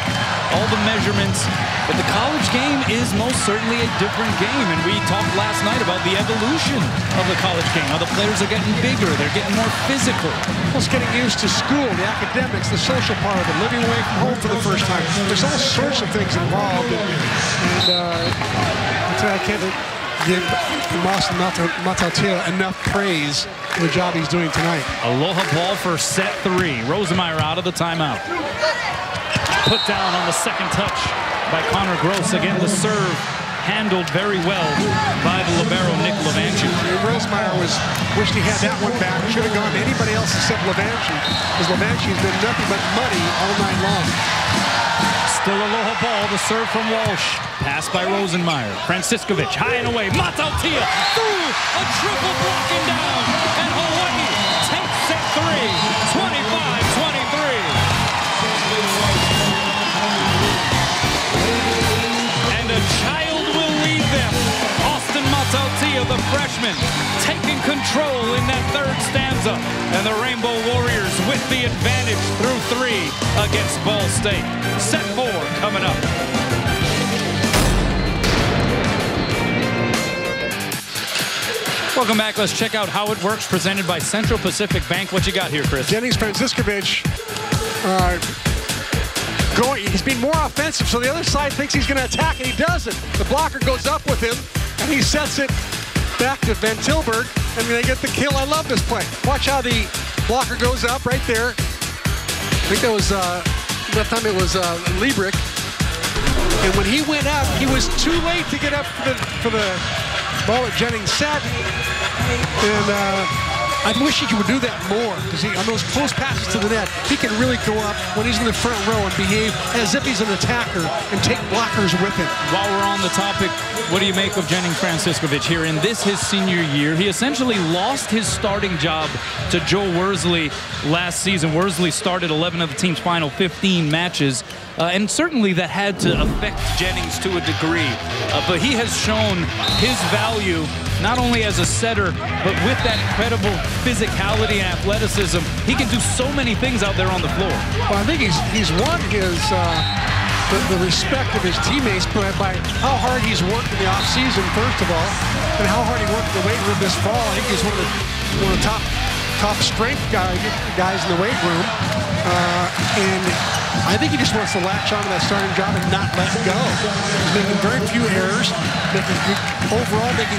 all the measurements, but the college game is most certainly a different game. And we talked last night about the evolution of the college game, how the players are getting bigger, they're getting more physical. Well, it's getting used to school, the academics, the social part of it, living away from home for the first time. There's all sorts of things involved, I can't give Austin Matautia enough praise for the job he's doing tonight. Aloha ball for set 3. Rosemeyer out of the timeout. Put down on the second touch by Connor Gross. Again, the serve handled very well by the libero, Nick Levanchi. Rosemeyer wished he had that one back. Should have gone to anybody else except Levanchi, because Levanchi's been nothing but muddy all night long. Still Aloha ball, the serve from Walsh. Pass by Rosenmeyer. Franciscovich, high and away. Matautia through a triple blocking down. And Hawaii takes set 3, 25-23. And a child will lead them. Austin Matautia, the freshman, taking control in that third stanza. And the Rainbow Warriors with the advantage through 3 against Ball State. Set 4 coming up. Welcome back. Let's check out How It Works, presented by Central Pacific Bank. What you got here, Chris? Jennings Franciscovich he's been more offensive, so the other side thinks he's going to attack, and he doesn't. The blocker goes up with him, and he sets it back to Van Tilburg, and they get the kill. I love this play. Watch how the blocker goes up right there. I think that was, that time it was Liebrich. And when he went up, he was too late to get up for the ball that Jennings set. And I wish he would do that more, because on those close passes to the net, he can really go up when he's in the front row and behave as if he's an attacker and take blockers with him. While we're on the topic, what do you make of Jennings Franciscovich here in this, his senior year? He essentially lost his starting job to Joe Worsley last season. Worsley started 11 of the team's final 15 matches. And certainly that had to affect Jennings to a degree. But he has shown his value not only as a setter, but with that incredible physicality and athleticism. He can do so many things out there on the floor. Well, I think he's won his the respect of his teammates by how hard he's worked in the offseason, first of all, and how hard he worked in the weight room this fall. I think he's one of the top strength guys in the weight room. And I think he just wants to latch on to that starting job and not let go. He's making very few errors, overall making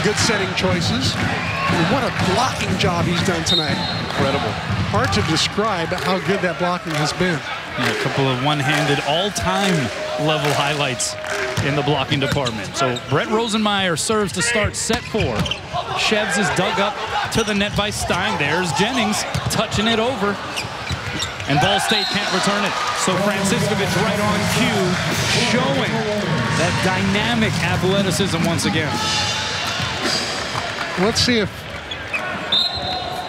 good setting choices. And what a blocking job he's done tonight. Incredible. Hard to describe how good that blocking has been. Yeah, a couple of one-handed all-time level highlights in the blocking department. So Brett Rosenmeyer serves to start set 4. Shevs is dug up to the net by Stein. There's Jennings touching it over. And Ball State can't return it. So Franciscovich right on cue, showing that dynamic athleticism once again. Let's see if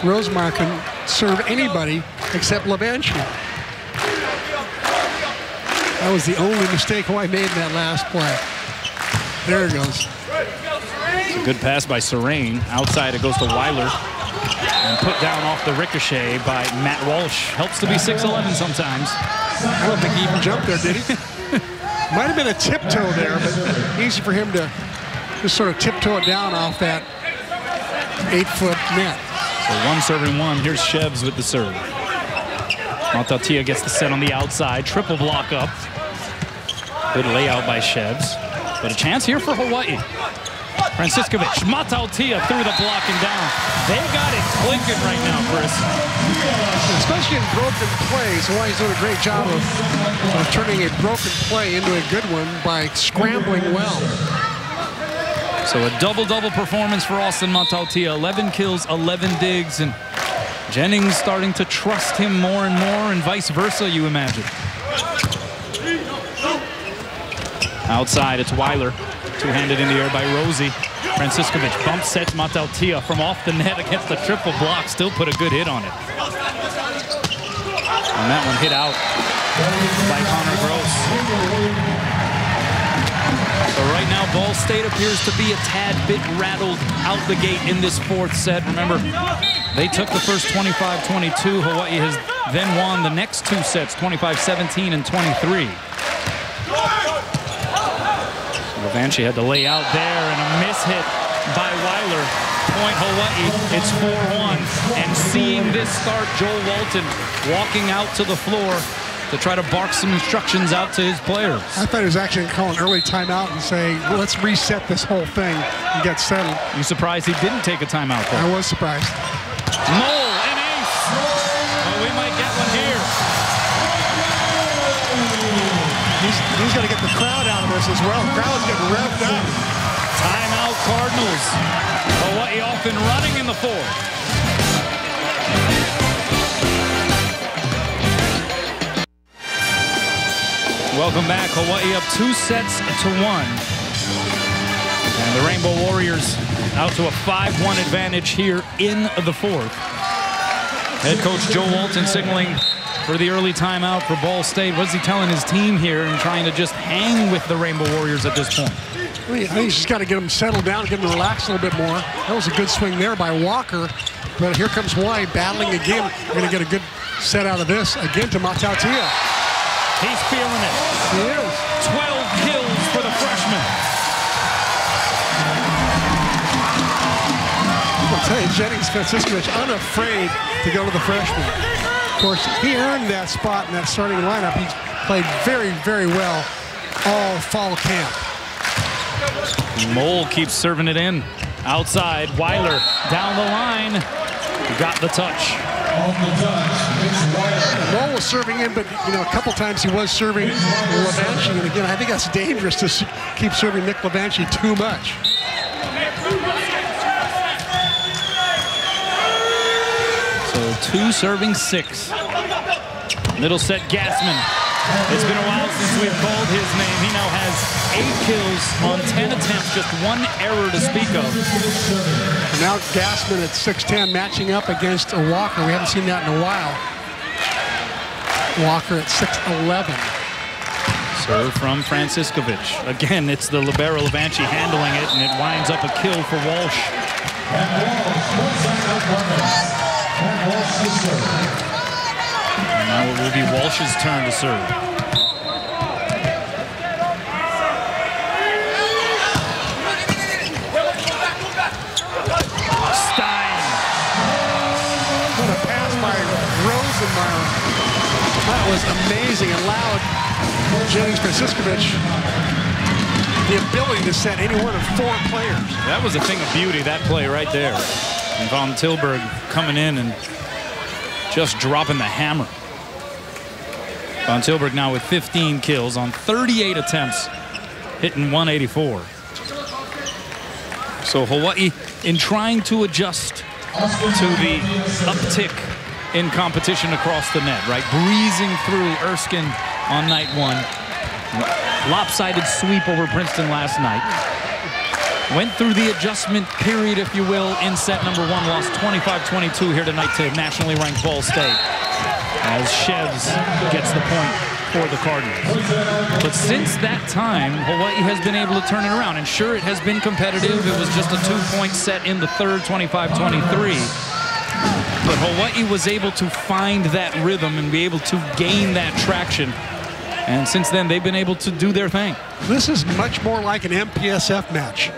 Rosemeyer can serve anybody except Levanchi. That was the only mistake Hawaii made in that last play. There it goes. It's a good pass by Serene. Outside it goes to Weiler. And put down off the ricochet by Matt Walsh. Helps to be 6'11" sometimes. I don't think he even jumped there, did he? Might have been a tiptoe there, but easy for him to just sort of tiptoe it down off that 8-foot net. So 1 serving 1. Here's Shevs with the serve. Matautia gets the set on the outside. Triple block up. Good layout by Shevs. But a chance here for Hawaii. Franciscovich, Matautia through the block and down. They got it clinking right now, Chris. Especially in broken plays. Hawaii's doing a great job of turning a broken play into a good one by scrambling well. So a double-double performance for Austin Matautia. 11 kills, 11 digs, and Jennings starting to trust him more and more, and vice versa, you imagine. Outside, it's Weiler. Two-handed in the air by Rosie. Franciscovich bump sets Matautia from off the net against the triple block. Still put a good hit on it. And that one hit out by Connor Gross. So right now, Ball State appears to be a tad bit rattled out the gate in this fourth set. Remember, they took the first 25-22. Hawaii has then won the next two sets, 25-17 and 23. Levanchi had to lay out there, and a miss hit by Weiler. Point Hawaii, it's 4-1. And seeing this start, Joel Walton walking out to the floor to try to bark some instructions out to his players. I thought he was actually going to call an early timeout and say, well, let's reset this whole thing and get settled. You surprised he didn't take a timeout, though? I was surprised. Mole, an ace! Oh, we might get one here. He's got to get the crowd out of this as well. The crowd's getting revved up. Timeout Cardinals. Hawaii off and running in the fourth. Welcome back. Hawaii up 2-1. And the Rainbow Warriors out to a 5-1 advantage here in the fourth. Head coach Joe Walton signaling for the early timeout for Ball State. What's he telling his team here and trying to just hang with the Rainbow Warriors at this point? I think he's just got to get them settled down, get them to relax a little bit more. That was a good swing there by Walker. But here comes Hawaii battling again. We're going to get a good set out of this. Again to Matautia. He's feeling it. He is. 12 kills for the freshman. I'll tell you, Jennings Franciscovich unafraid to go to the freshman. Of course, he earned that spot in that starting lineup. He's played very, very well all fall camp. Mole keeps serving it in. Outside, Weiler down the line. Got the touch. Mole was serving in, but a couple times he was serving Levanchi, and again, I think that's dangerous to keep serving Nick Levanchi too much. So 2 serving 6. Middle set, Gassman. It's been a while since we've called his name. He now has 8 kills on 10 attempts, just 1 error to speak of. And now Gassman at 6'10", matching up against a Walker. We haven't seen that in a while. Walker at 6'11". Serve from Franciscovich. Again, it's the libero Levanchi handling it, and it winds up a kill for Walsh. And now it will be Walsh's turn to serve. Stein. What a pass by Rosenmeyer. That was amazing. Allowed Jennings Franciscovich the ability to set any one of 4 players. That was a thing of beauty, that play right there. And Von Tilburg coming in and just dropping the hammer. Von Tilburg now with 15 kills on 38 attempts, hitting 184. So Hawaii, in trying to adjust to the uptick in competition across the net, right? Breezing through Erskine on night 1. Lopsided sweep over Princeton last night. Went through the adjustment period, if you will, in set number 1. Lost 25-22 here tonight to nationally ranked Ball State, as Chevs gets the point for the Cardinals. But since that time, Hawaii has been able to turn it around. And sure, it has been competitive. It was just a 2-point set in the third, 25-23. But Hawaii was able to find that rhythm and be able to gain that traction. And since then, they've been able to do their thing. This is much more like an MPSF match.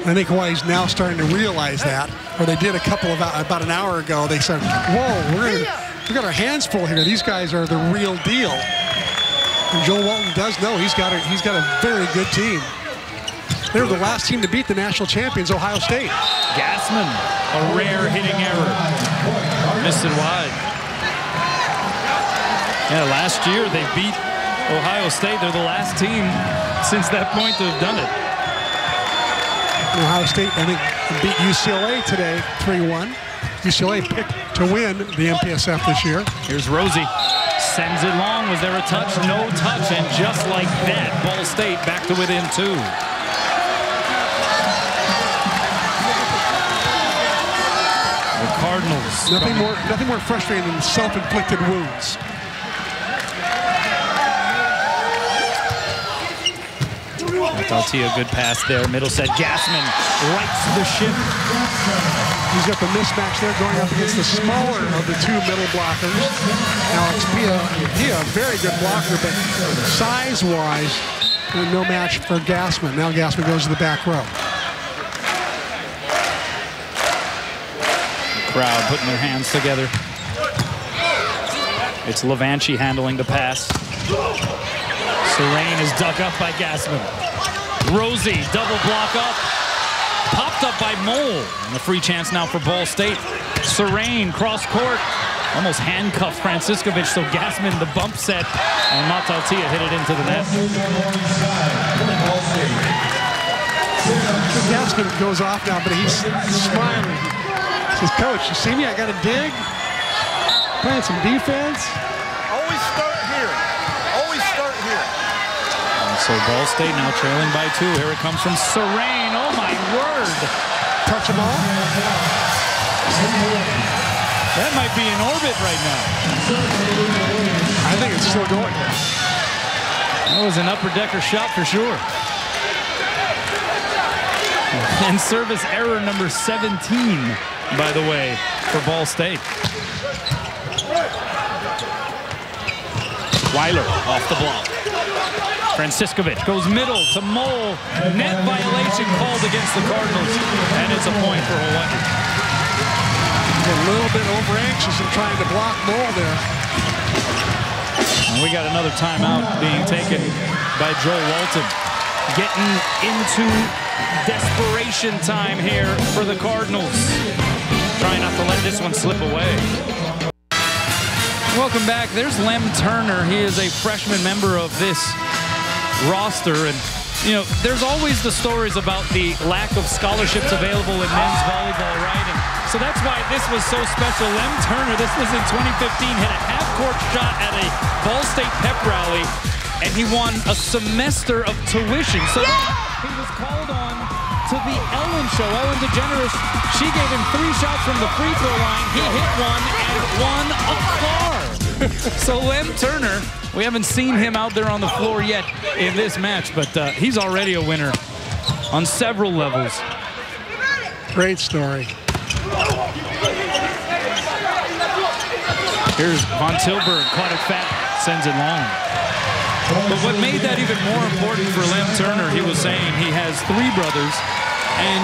I think Hawaii's now starting to realize that, or they did about an hour ago. They said, whoa, we got our hands full here. These guys are the real deal. And Joel Walton does know he's got a very good team. They were the last team to beat the national champions, Ohio State. Gassman, a rare hitting error. Missed it wide. Yeah, last year they beat Ohio State. They're the last team since that point to have done it. Ohio State, I think, beat UCLA today, 3-1. UCLA picked to win the MPSF this year. Here's Rosie. Sends it long. Was there a touch? No touch. And just like that, Ball State back to within 2. The Cardinals. Nothing more frustrating than self-inflicted wounds. Altia, good pass there. Middle set. Gassman rights the ship. He's got the mismatch there going up against the smaller of the 2 middle blockers. Alex Pia, a very good blocker, but size-wise, no match for Gassman. Now Gassman goes to the back row. Crowd putting their hands together. It's Levanchi handling the pass. Serene is dug up by Gassman. Rosie, double block up. Popped up by Mole. And a free chance now for Ball State. Serene, cross court. Almost handcuffed Franciscovich, so Gassman, the bump set. And Mataltia hit it into the net. Gassman goes off now, but he's smiling. He says, Coach, you see me? I got to dig. Playing some defense. Always start here. Always start here. And so Ball State now trailing by 2. Here it comes from Serene. Oh my word. Touch them all. That might be in orbit right now. I think it's still going. That was an upper decker shot for sure. And service error number 17, by the way, for Ball State. Weiler off the block. Franciscovich goes middle to Mole. Net violation called against the Cardinals. And it's a point for Hawaii. A little bit over anxious in trying to block Mole there. And we got another timeout being taken by Joe Walton. Getting into desperation time here for the Cardinals. Trying not to let this one slip away. Welcome back. There's Lem Turner. He is a freshman member of this roster. And, you know, there's always the stories about the lack of scholarships available in men's volleyball, right? And so that's why this was so special. Lem Turner, this was in 2015, hit a half-court shot at a Ball State pep rally, and he won a semester of tuition. So then he was called on to the Ellen show. Ellen DeGeneres, she gave him 3 shots from the free throw line. He hit one and won a car. So Lem Turner, we haven't seen him out there on the floor yet in this match, but he's already a winner on several levels. Great story. Here's Von Tilburg, caught it fat, sends it long. But what made that even more important for Lem Turner, he was saying he has 3 brothers, and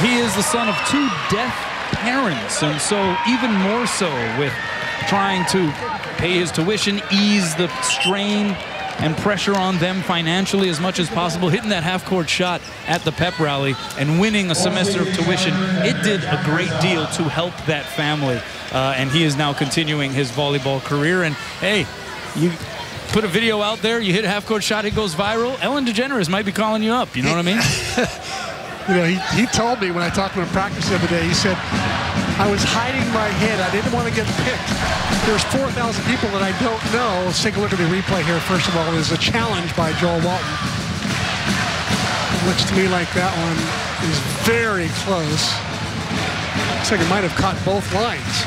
he is the son of 2 deaf parents, and so even more so with trying to pay his tuition, ease the strain and pressure on them financially as much as possible, hitting that half-court shot at the pep rally and winning a semester of tuition. It did a great deal to help that family, and he is now continuing his volleyball career. And hey, you put a video out there, you hit a half-court shot, it goes viral, Ellen DeGeneres might be calling you up, you know what I mean? You know, he told me when I talked to him in practice the other day, he said, I was hiding my head. I didn't want to get picked. There's 4,000 people that I don't know. Let's take a look at the replay here. First of all, there's a challenge by Joel Walton. It looks to me like that one is very close. Looks like it might have caught both lines.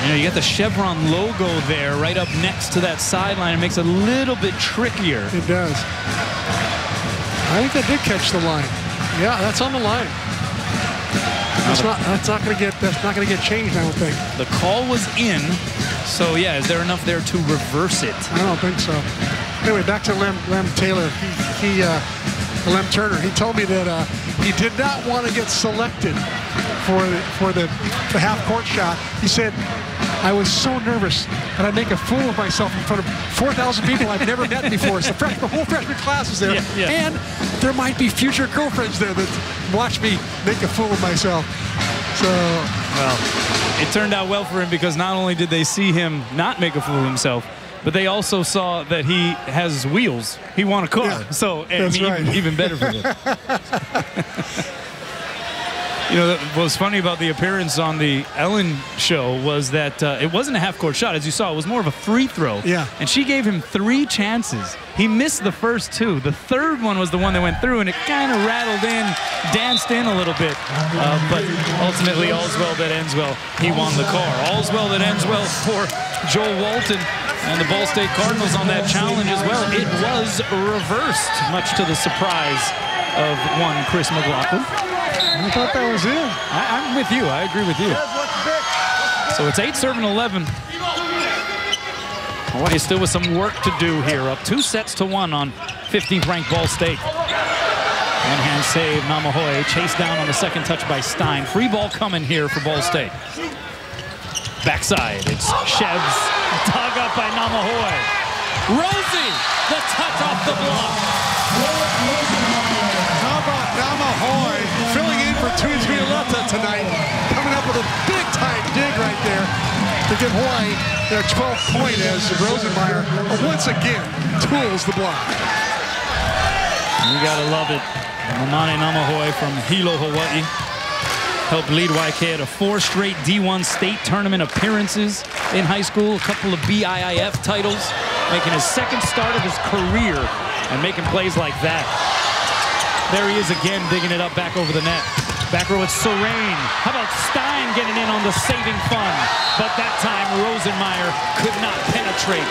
You know, you got the Chevron logo there right up next to that sideline. It makes it a little bit trickier. It does. I think that did catch the line. Yeah, that's on the line. That's not going to get changed, I don't think. The call was in, so yeah, is there enough there to reverse it? I don't think so. Anyway, back to Lem Taylor. Lem Turner. He told me that he did not want to get selected for the half-court shot. He said, I was so nervous that I'd make a fool of myself in front of 4,000 people I've never met before. So the whole freshman class is there. Yeah. And there might be future girlfriends there that watch me make a fool of myself. So, well, it turned out well for him because not only did they see him not make a fool of himself, but they also saw that he has wheels. He won a car. Yeah, so, that's right. even better for them. You know, what was funny about the appearance on the Ellen show was that it wasn't a half-court shot. As you saw, it was more of a free throw. Yeah. And she gave him 3 chances. He missed the first 2. The third one was the one that went through, and it kind of rattled in, danced in a little bit. But ultimately, all's well that ends well. He won the car. All's well that ends well for Joel Walton and the Ball State Cardinals on that challenge as well. It was reversed, much to the surprise of one Chris McLaughlin. I thought that was it. I'm with you. I agree with you. So it's 8-11. Hawaii still with some work to do here. Up 2 sets to 1 on 15th ranked Ball State. One-hand save, Namahoe chased down on the second touch by Stein. Free ball coming here for Ball State. Backside, it's Chevs, dug up by Namahoe. Rosie, the touch off the block. How about Namahoe filling in for Tuiuiuleta tonight, coming up with a big-time dig right there to give Hawaii their 12th point as Rosenmeyer once again tools the block. You gotta love it. Mamane Namahoe from Hilo, Hawaii helped lead YK to 4 straight D1 state tournament appearances in high school, a couple of BIIF titles, making his 2nd start of his career and making plays like that. There he is again, digging it up back over the net. Back row, it's Serene. How about Stein getting in on the saving fun? But that time, Rosenmeyer could not penetrate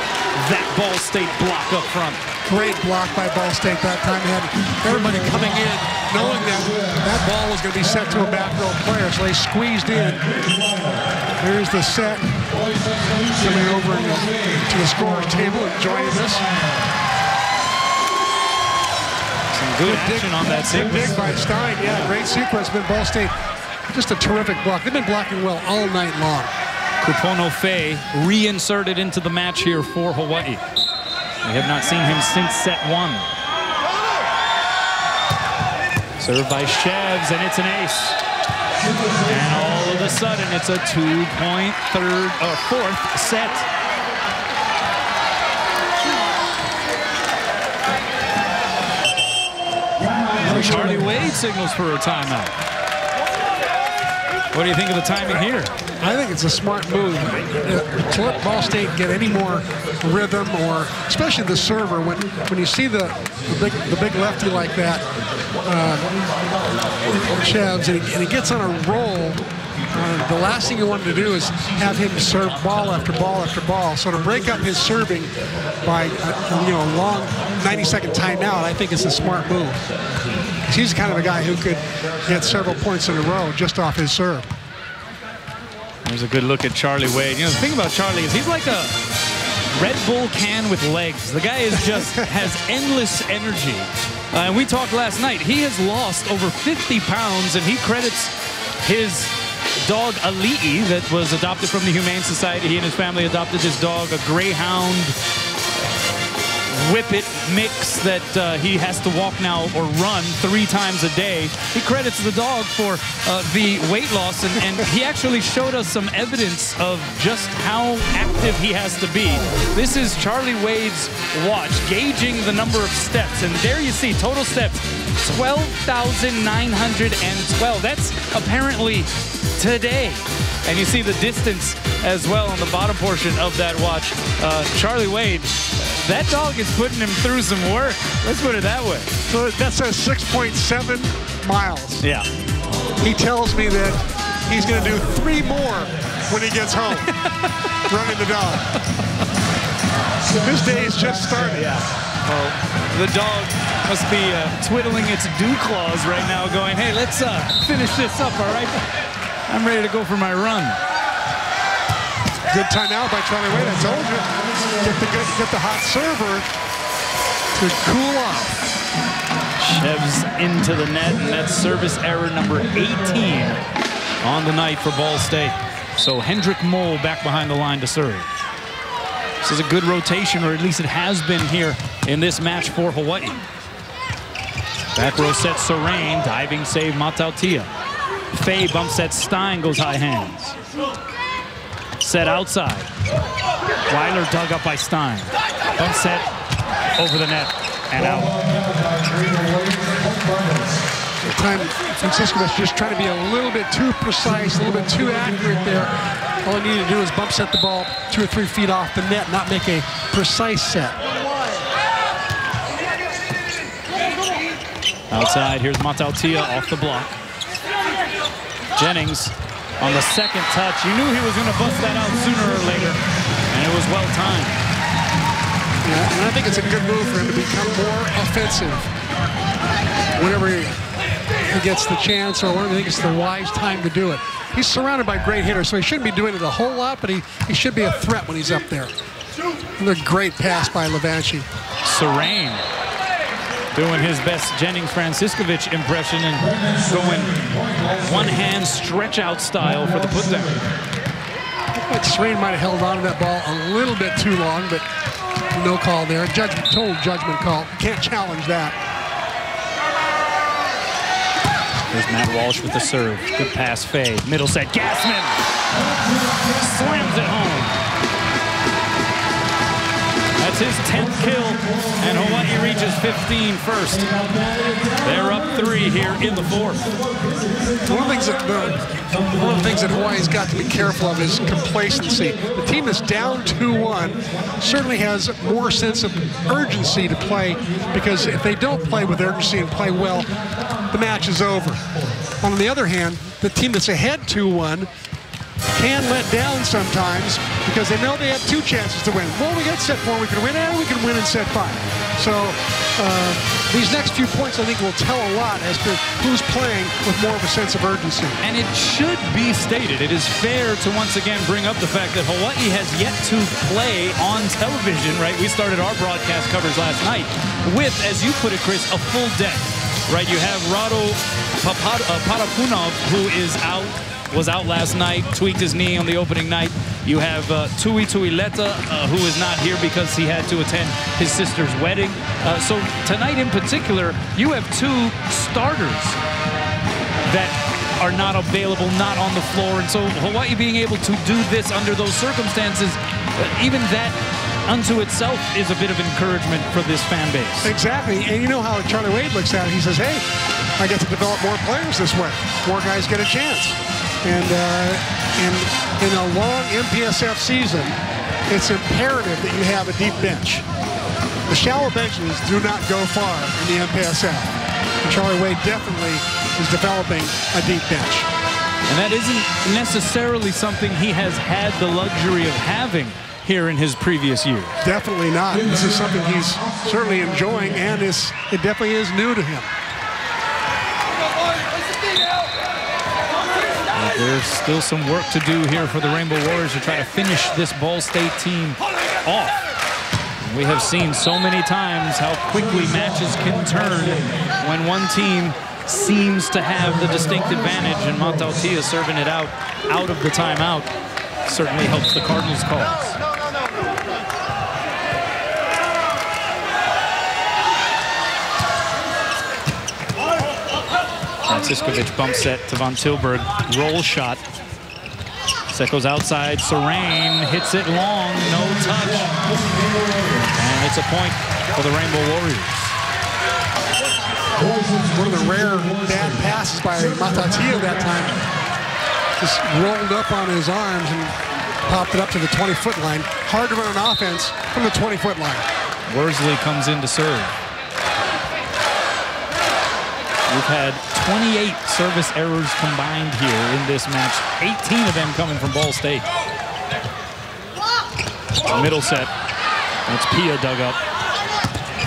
that Ball State block up front. Great block by Ball State that time. They had everybody coming in, knowing that that ball was going to be set to a back row player, so they squeezed in. Here's the set. Coming over to the scorer's table and joining us. Good action on that sequence. Big by Stein, yeah, great sequence. But Ball State, just a terrific block. They've been blocking well all night long. Kupono Fei reinserted into the match here for Hawaii. We have not seen him since set 1. Served by Chevs, and it's an ace. And all of a sudden, it's a 2-point 4th set. Charlie Wade signals for a timeout. What do you think of the timing here? I think it's a smart move to let Ball State get any more rhythm, or especially the server. When you see the big lefty like that, Chevs, and he gets on a roll. The last thing you want to do is have him serve ball after ball after ball. So to break up his serving by a long 90-second timeout, I think it's a smart move. He's kind of a guy who could get several points in a row just off his serve. There's a good look at Charlie Wade. You know, the thing about Charlie is he's like a Red Bull can with legs. The guy is just has endless energy. And we talked last night. He has lost over 50 pounds, and he credits his dog Ali'i that was adopted from the Humane Society. He and his family adopted this dog, a greyhound whippet mix that he has to walk now or run 3 times a day. He credits the dog for the weight loss, and he actually showed us some evidence of just how active he has to be. This is Charlie Wade's watch, gauging the number of steps, and there you see total steps, 12,912. That's apparently today. And you see the distance as well on the bottom portion of that watch. Charlie Wade, that dog is putting him through some work. Let's put it that way. So that says 6.7 miles. Yeah. He tells me that he's going to do 3 more when he gets home, running the dog. His day is just started. Yeah. Well, the dog must be twiddling its dew claws right now, going, hey, let's finish this up, all right? I'm ready to go for my run. Good timeout by Charlie Wade. I told you, get the hot server to cool off. Chevs into the net, and that's service error number 18 on the night for Ball State. So Hendrik Mole back behind the line to serve. This is a good rotation, or at least it has been here in this match for Hawaii. Back row set Serene, diving save Matautia. Fei bumps at Stein, goes high hands. Set outside. Weiler dug up by Stein. Bump set over the net and out. time Francisco was just trying to be a little bit too precise, a little bit too accurate there. All he needed to do is bump set the ball 2 or 3 feet off the net, not make a precise set. Outside, here's Matautia off the block. Jennings on the second touch. You knew he was going to bust that out sooner or later, and it was well timed. Yeah, and I think it's a good move for him to become more offensive whenever he gets the chance, or whenever he thinks it's the wise time to do it. He's surrounded by great hitters, so he shouldn't be doing it a whole lot, but he should be a threat when he's up there. Another great pass by Levanchi. Serene doing his best Jennings Franciscovich impression and going one-hand stretch-out style for the put-down. But Serene might have held on to that ball a little bit too long, but no call there. Total judgment call. Can't challenge that. Here's Matt Walsh with the serve. Good pass fade. Middle set. Gassman slams it home. That's his 10th kill, and Hawaii reaches 15 first. They're up 3 here in the 4th. One of the things that Hawaii's got to be careful of is complacency. The team that's down 2-1 certainly has more sense of urgency to play, because if they don't play with urgency and play well, the match is over. On the other hand, the team that's ahead 2-1 can let down sometimes because they know they have 2 chances to win. Well, we get set 4, we can win, and we can win in set 5. So these next few points, I think, will tell a lot as to who's playing with more of a sense of urgency. And it should be stated, it is fair to once again bring up the fact that Hawaii has yet to play on television, right? We started our broadcast coverage last night with, as you put it, Chris, a full deck, right? You have Rado Parapunov, who was out last night, tweaked his knee on the opening night. You have Tui Tuileta, who is not here because he had to attend his sister's wedding. So tonight in particular, you have 2 starters that are not available, not on the floor. And so Hawaii being able to do this under those circumstances, even that unto itself is a bit of encouragement for this fan base. Exactly, and you know how Charlie Wade looks at it. He says, hey, I get to develop more players this way. More guys get a chance. And in a long MPSF season, it's imperative that you have a deep bench. The shallow benches do not go far in the MPSF. And Charlie Wade definitely is developing a deep bench. And that isn't necessarily something he has had the luxury of having here in his previous years. Definitely not. This is something he's certainly enjoying, and it definitely is new to him. There's still some work to do here for the Rainbow Warriors to try to finish this Ball State team off. We have seen so many times how quickly matches can turn when one team seems to have the distinct advantage, and Matautia serving it out of the timeout certainly helps the Cardinals' cause. Franciscovich bump set to Von Tilburg. Roll shot. Set goes outside. Serene hits it long. No touch. And it's a point for the Rainbow Warriors. One of the rare bad passes by Matautia that time. Just rolled up on his arms and popped it up to the 20-foot line. Hard to run an offense from the 20-foot line. Worsley comes in to serve. We've had 28 service errors combined here in this match, 18 of them coming from Ball State. Middle set. That's Pia dug up.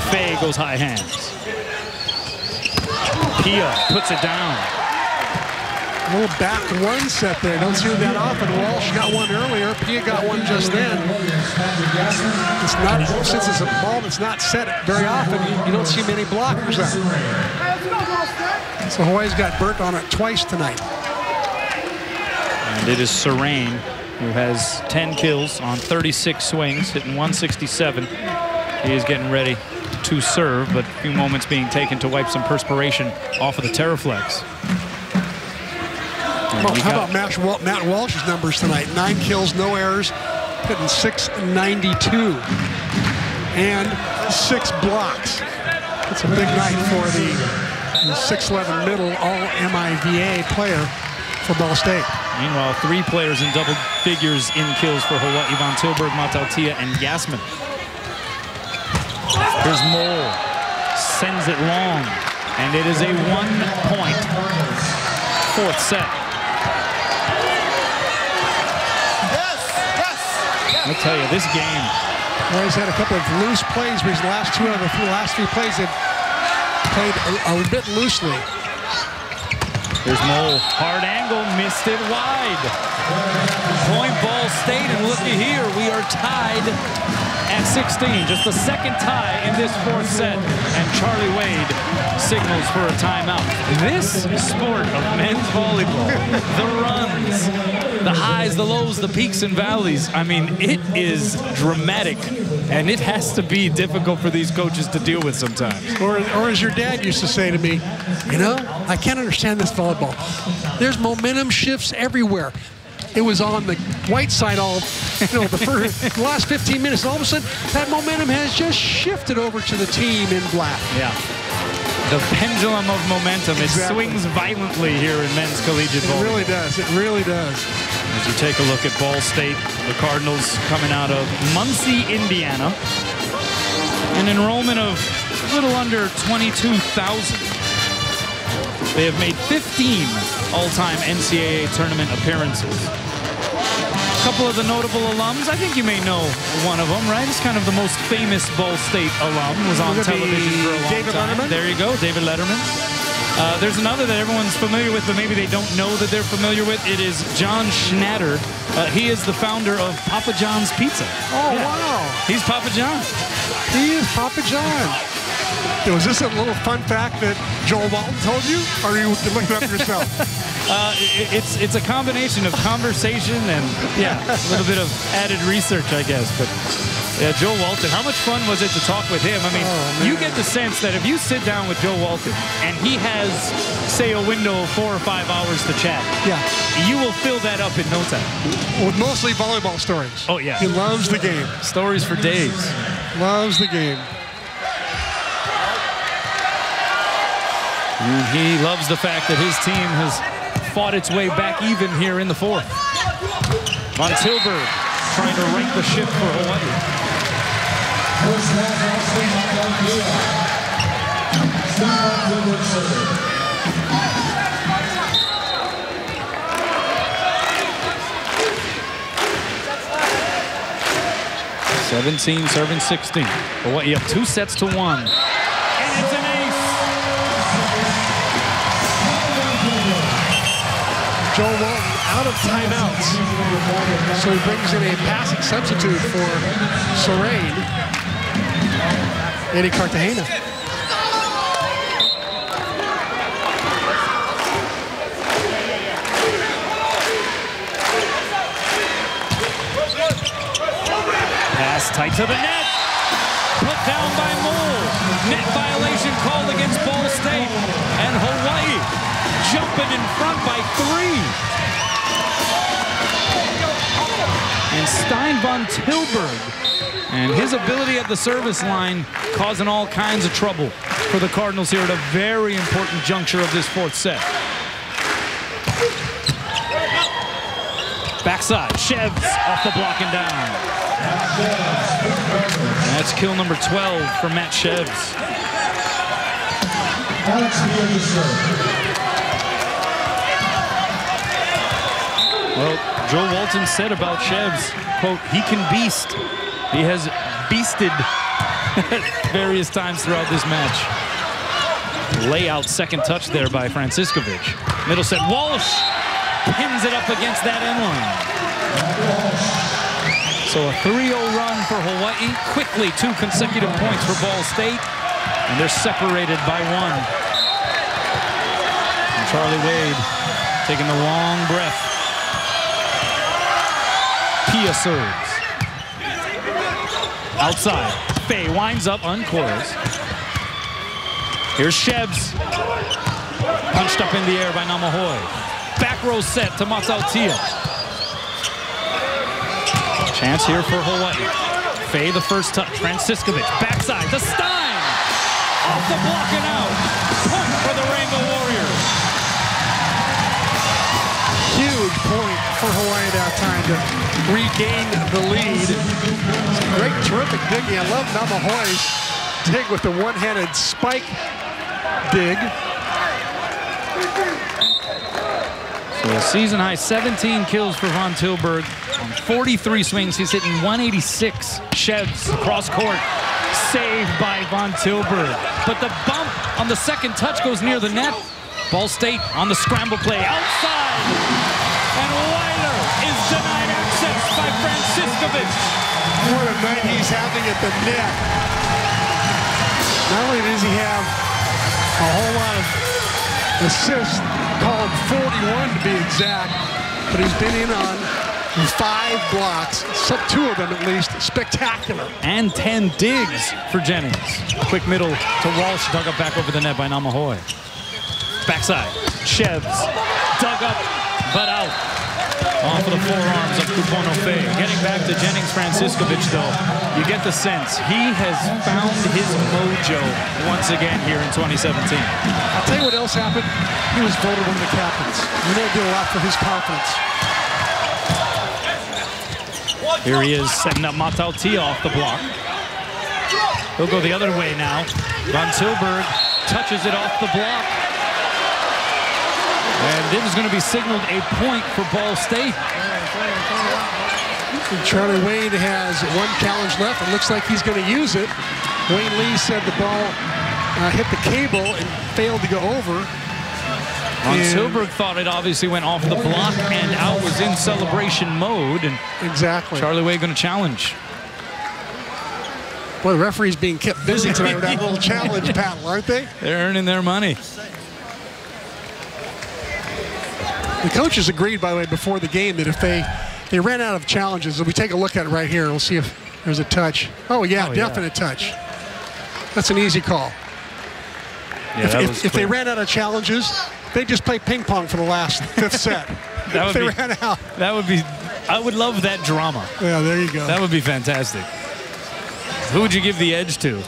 Faye goes high hands. Pia puts it down. A little back 1 set there. Don't see that often. Walsh got one earlier. Pia got one just then. It's not, since it's a ball that's not set very often, you don't see many blockers out. So Hawaii's got burnt on it twice tonight. And it is Serene, who has 10 kills on 36 swings, hitting 167. He is getting ready to serve, but a few moments being taken to wipe some perspiration off of the Terraflex. How about Matt Walsh's numbers tonight? 9 kills, no errors, hitting .692 and 6 blocks. It's a big night for the 6'11" middle, all-MIVA player for Ball State. Meanwhile, 3 players in double figures in kills for Hawaii: Von Tilburg, Matautia, and Gassman. Here's Mole, sends it long, and it is a 1-point 4th set. I tell you, this game. Well, he's had a couple of loose plays, but his last 3 plays have played a bit loosely. Here's Mole, hard angle, missed it wide. Point Ball State, and looky here, we are tied at 16. Just the 2nd tie in this 4th set, and Charlie Wade signals for a timeout. This sport of men's volleyball, the runs, the highs, the lows, the peaks and valleys, I mean, it is dramatic, and it has to be difficult for these coaches to deal with sometimes. Or as your dad used to say to me, you know, I can't understand this volleyball. There's momentum shifts everywhere. It was on the white side all, the last 15 minutes. All of a sudden, that momentum has just shifted over to the team in black. Yeah. The pendulum of momentum, it swings violently here in men's collegiate volleyball. It really does. It really does. As you take a look at Ball State, the Cardinals coming out of Muncie, Indiana. An enrollment of a little under 22,000. They have made 15 all-time NCAA tournament appearances. A couple of the notable alums, I think you may know one of them, right? It's kind of the most famous Ball State alum, was on television for a long David time. Letterman? There you go, David Letterman. There's another that everyone's familiar with, but maybe they don't know that they're familiar with. It is John Schnatter. He is the founder of Papa John's Pizza. Oh, wow. He's Papa John. He is Papa John. Was this a little fun fact that Joel Walton told you, or you looked it up yourself? It's a combination of conversation and a little bit of added research, I guess. But yeah, Joe Walton, how much fun was it to talk with him? I mean, you get the sense that if you sit down with Joe Walton and he has, say, a window of 4 or 5 hours to chat, you will fill that up in no time. With mostly volleyball stories. Oh, yeah. He loves the game. Stories for days. Loves the game. And he loves the fact that his team has fought its way back even here in the 4th. Von Tilburg trying to right the ship for Hawaii. (17 serving 16). Hawaii up 2 sets to 1. And it's an ace. Joe Walton out of timeouts. So he brings in a passing substitute for Sorain, Eddie Cartagena. Pass tight to the net. Put down by Mole. Net violation called against Ball State. And Hawaii jumping in front by 3. And Stein Von Tilburg and his ability at the service line causing all kinds of trouble for the Cardinals here at a very important juncture of this 4th set. Backside, Shevs off the block and down. That's kill number 12 for Matt Shevs. Well, Joe Walton said about Shevs, quote, he can beast. He has beasted various times throughout this match. Layout second touch there by Franciscovich. Middle set, Walsh pins it up against that end line. So a 3-0 run for Hawaii. Quickly 2 consecutive points for Ball State. And they're separated by 1. And Charlie Wade taking a long breath. Pia serves. Outside. Faye winds up, uncoils. Here's Shebs. Punched up in the air by Namahoy. Back row set to Matsautia. Chance here for Hawaii. Faye the first touch. Franciscovich. Backside to Stein. Off the block and out. Point for for the Rainbow Warriors. Huge point for Hawaii that time to regain the lead. Great, terrific digging. I love Namahoe's dig with the one-handed spike dig. So a season-high 17 kills for Von Tilburg. On 43 swings, he's hitting 186. Chevs cross court. Saved by Von Tilburg. But the bump on the second touch goes near the net. Ball State on the scramble play. Outside. And Weiler is denied access by Franciscovic. What a night he's having at the net. Not only does he have a whole lot of assists, called 41 to be exact, but he's been in on 5 blocks, 2 of them at least, spectacular. And 10 digs for Jennings. Quick middle to Walsh, dug up back over the net by Namahoe. Backside, Chevs, dug up, but out. Off of the forearms of Kupono Fei. Getting back to Jennings Franciscovic, though, you get the sense he has found his mojo once again here in 2017. I'll tell you what else happened. He was voted one of the captains. You know, did a lot for his confidence. Here he is setting up Matautia off the block. He'll go the other way now. Von Tilburg touches it off the block. And this is going to be signaled a point for Ball State. Charlie Wade has 1 challenge left. It looks like he's going to use it. Wayne Lee said the ball hit the cable and failed to go over. Von Tilburg thought it obviously went off the block and out, was in celebration mode. And exactly. Charlie Wade going to challenge. Boy, the referee's being kept busy tonight with that little challenge paddle, aren't they? They're earning their money. The coaches agreed, by the way, before the game that if they ran out of challenges, if we take a look at it right here, we'll see if there's a touch. Oh, yeah, definite touch. That's an easy call. Yeah, if they ran out of challenges, they'd just play ping pong for the last 5th set. That would ran out. That would be, I would love that drama. Yeah, there you go. That would be fantastic. Who would you give the edge to?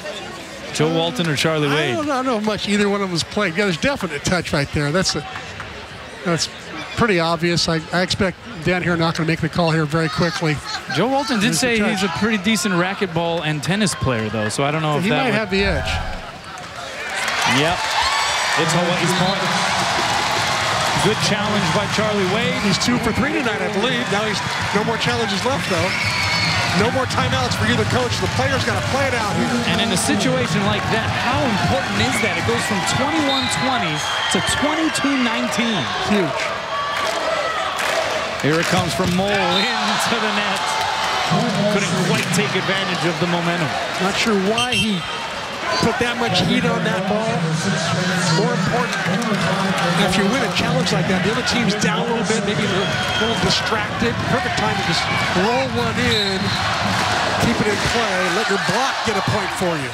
Joe Walton or Charlie Wade? I don't know much either one of them was played. Yeah, there's definite touch right there. That's pretty obvious. I expect Dan here not going to make the call here very quickly. Joe Walton did say he's a pretty decent racquetball and tennis player, though, so I don't know if he that might have the edge. Yep. It's Hawaii's point. Good challenge by Charlie Wade. He's 2 for 3 tonight, I believe. Now he's no more challenges left, though. No more timeouts for either coach. The player's got to play it out here. And in a situation like that, how important is that? It goes from 21-20 to 22-19. Huge. Here it comes from Mole into the net. Couldn't quite take advantage of the momentum. Not sure why he put that much heat on that ball. More important, if you win a challenge like that, the other team's down a little bit, maybe a little distracted. Perfect time to just roll one in, keep it in play, let your block get a point for you.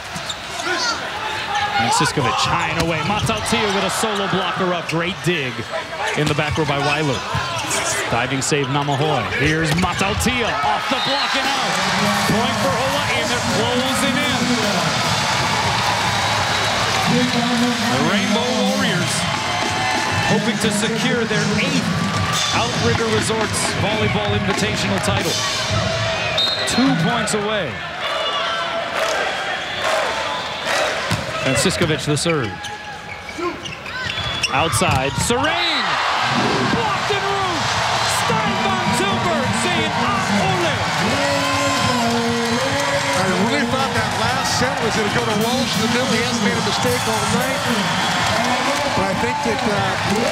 Franciscovic high and away. Matautia with a solo blocker up. Great dig in the back row by Weiler. Diving save Namahoe. Here's Matautia off the block and out. Point for Hawaii, and they're closing in. The Rainbow Warriors hoping to secure their 8th Outrigger Resorts Volleyball Invitational title. 2 points away. Franciscovic the serve. Outside, Serene! Blocked and root! Stein Von Tilburg saying, ole! I really thought that last set was going to go to Walsh in the middle. He hasn't made a mistake all night. But I think that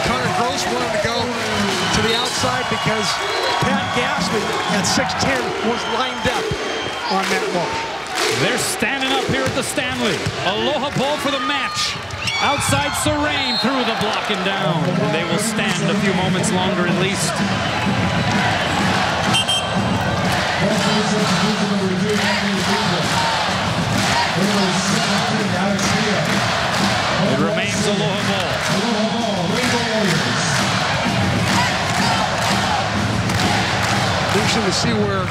Connor Gross wanted to go to the outside because Pat Gassman at 6'10" was lined up on that ball. They're standing up here at the Stanley. Aloha ball for the match. Outside Serene through the block and down. They will stand a few moments longer at least. It remains Aloha ball. Interesting to see where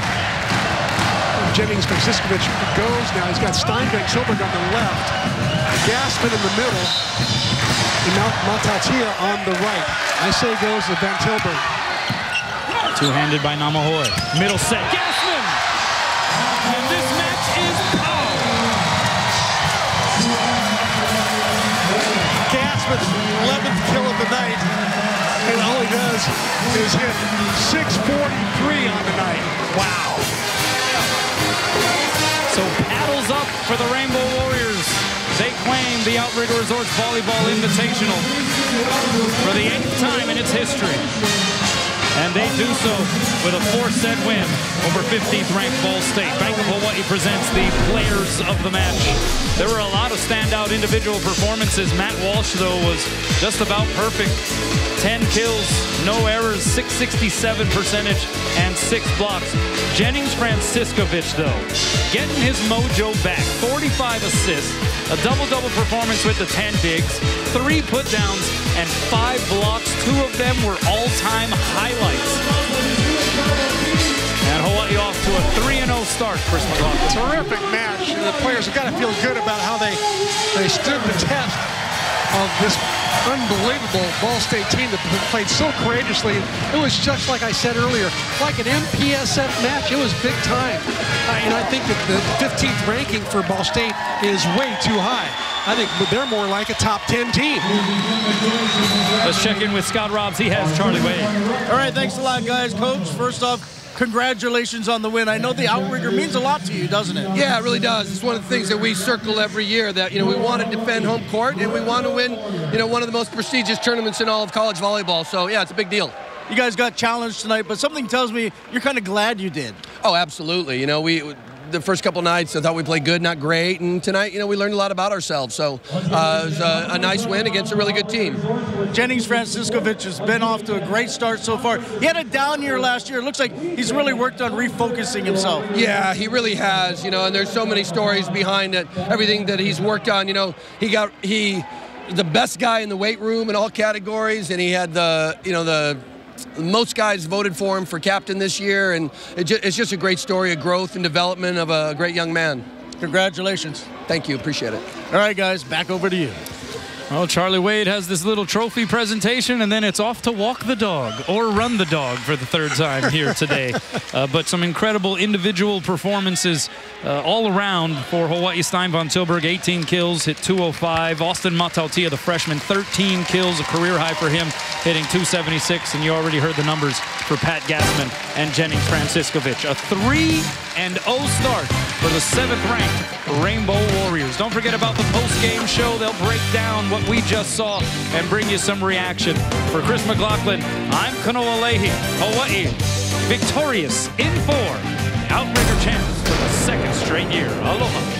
Jennings Franciscovic goes now. He's got Steinbeck Silberg on the left. Gassman in the middle, and Matautia on the right. I say goes to Van Tilburg. Two-handed by Namahoe. Middle set, Gassman! And this match is power. Gassman, 11th kill of the night, and all he does is hit 643 on the night. Wow. So paddles up for the Rainbow Warriors. They claim the Outrigger Resorts Volleyball Invitational for the 8th time in its history. And they do so with a 4-set win over 15th ranked Ball State. Bank of Hawaii presents the players of the match. There were a lot of standout individual performances. Matt Walsh, though, was just about perfect. 10 kills, no errors, 667 percentage, and 6 blocks. Jennings Franciscovich, though, getting his mojo back. 45 assists, a double-double performance with the 10 digs, 3 put-downs, and 5 blocks. 2 of them were all-time highlights. And Hawaii off to a 3-0 start, Chris McLaughlin. Terrific match. And the players have got to feel good about how they stood the test of this unbelievable Ball State team that played so courageously. It was just like I said earlier, like an MPSF match. It was big time. And I think that the 15th ranking for Ball State is way too high. I think they're more like a top 10 team. Let's check in with Scott Robbs. He has Charlie Wade. All right, thanks a lot, guys. Coach, first off, congratulations on the win. I know the Outrigger means a lot to you, doesn't it? Yeah, it really does. It's one of the things that we circle every year, that, you know, we want to defend home court and we want to win, you know, one of the most prestigious tournaments in all of college volleyball. So, yeah, it's a big deal. You guys got challenged tonight, but something tells me you're kind of glad you did. Oh, absolutely. You know, the first couple nights, I thought we played good, not great. And tonight, you know, we learned a lot about ourselves. So it was a nice win against a really good team. Jennings Franciscovich has been off to a great start so far. He had a down year last year. It looks like he's really worked on refocusing himself. Yeah, he really has, you know, and there's so many stories behind it, everything that he's worked on. You know, he the best guy in the weight room in all categories, and he had the most guys voted for him for captain this year, and it's just a great story of growth and development of a great young man. Congratulations. Thank you. Appreciate it. All right, guys, back over to you. Well, Charlie Wade has this little trophy presentation, and then it's off to walk the dog or run the dog for the 3rd time here today. But some incredible individual performances all around for Hawaii. Stein Van Tilburg, 18 kills, hit 205. Austin Matautia, the freshman, 13 kills, a career high for him, hitting 276. And you already heard the numbers for Pat Gassman and Jennings Franciscovich. A 3-0 start for the 7th-ranked Rainbow Warriors. Don't forget about the post-game show. They'll break down what we just saw and bring you some reaction. For Chris McLaughlin, I'm Kanoa Leahy. Hawaii victorious in 4. Outrigger champs for the 2nd straight year. Aloha.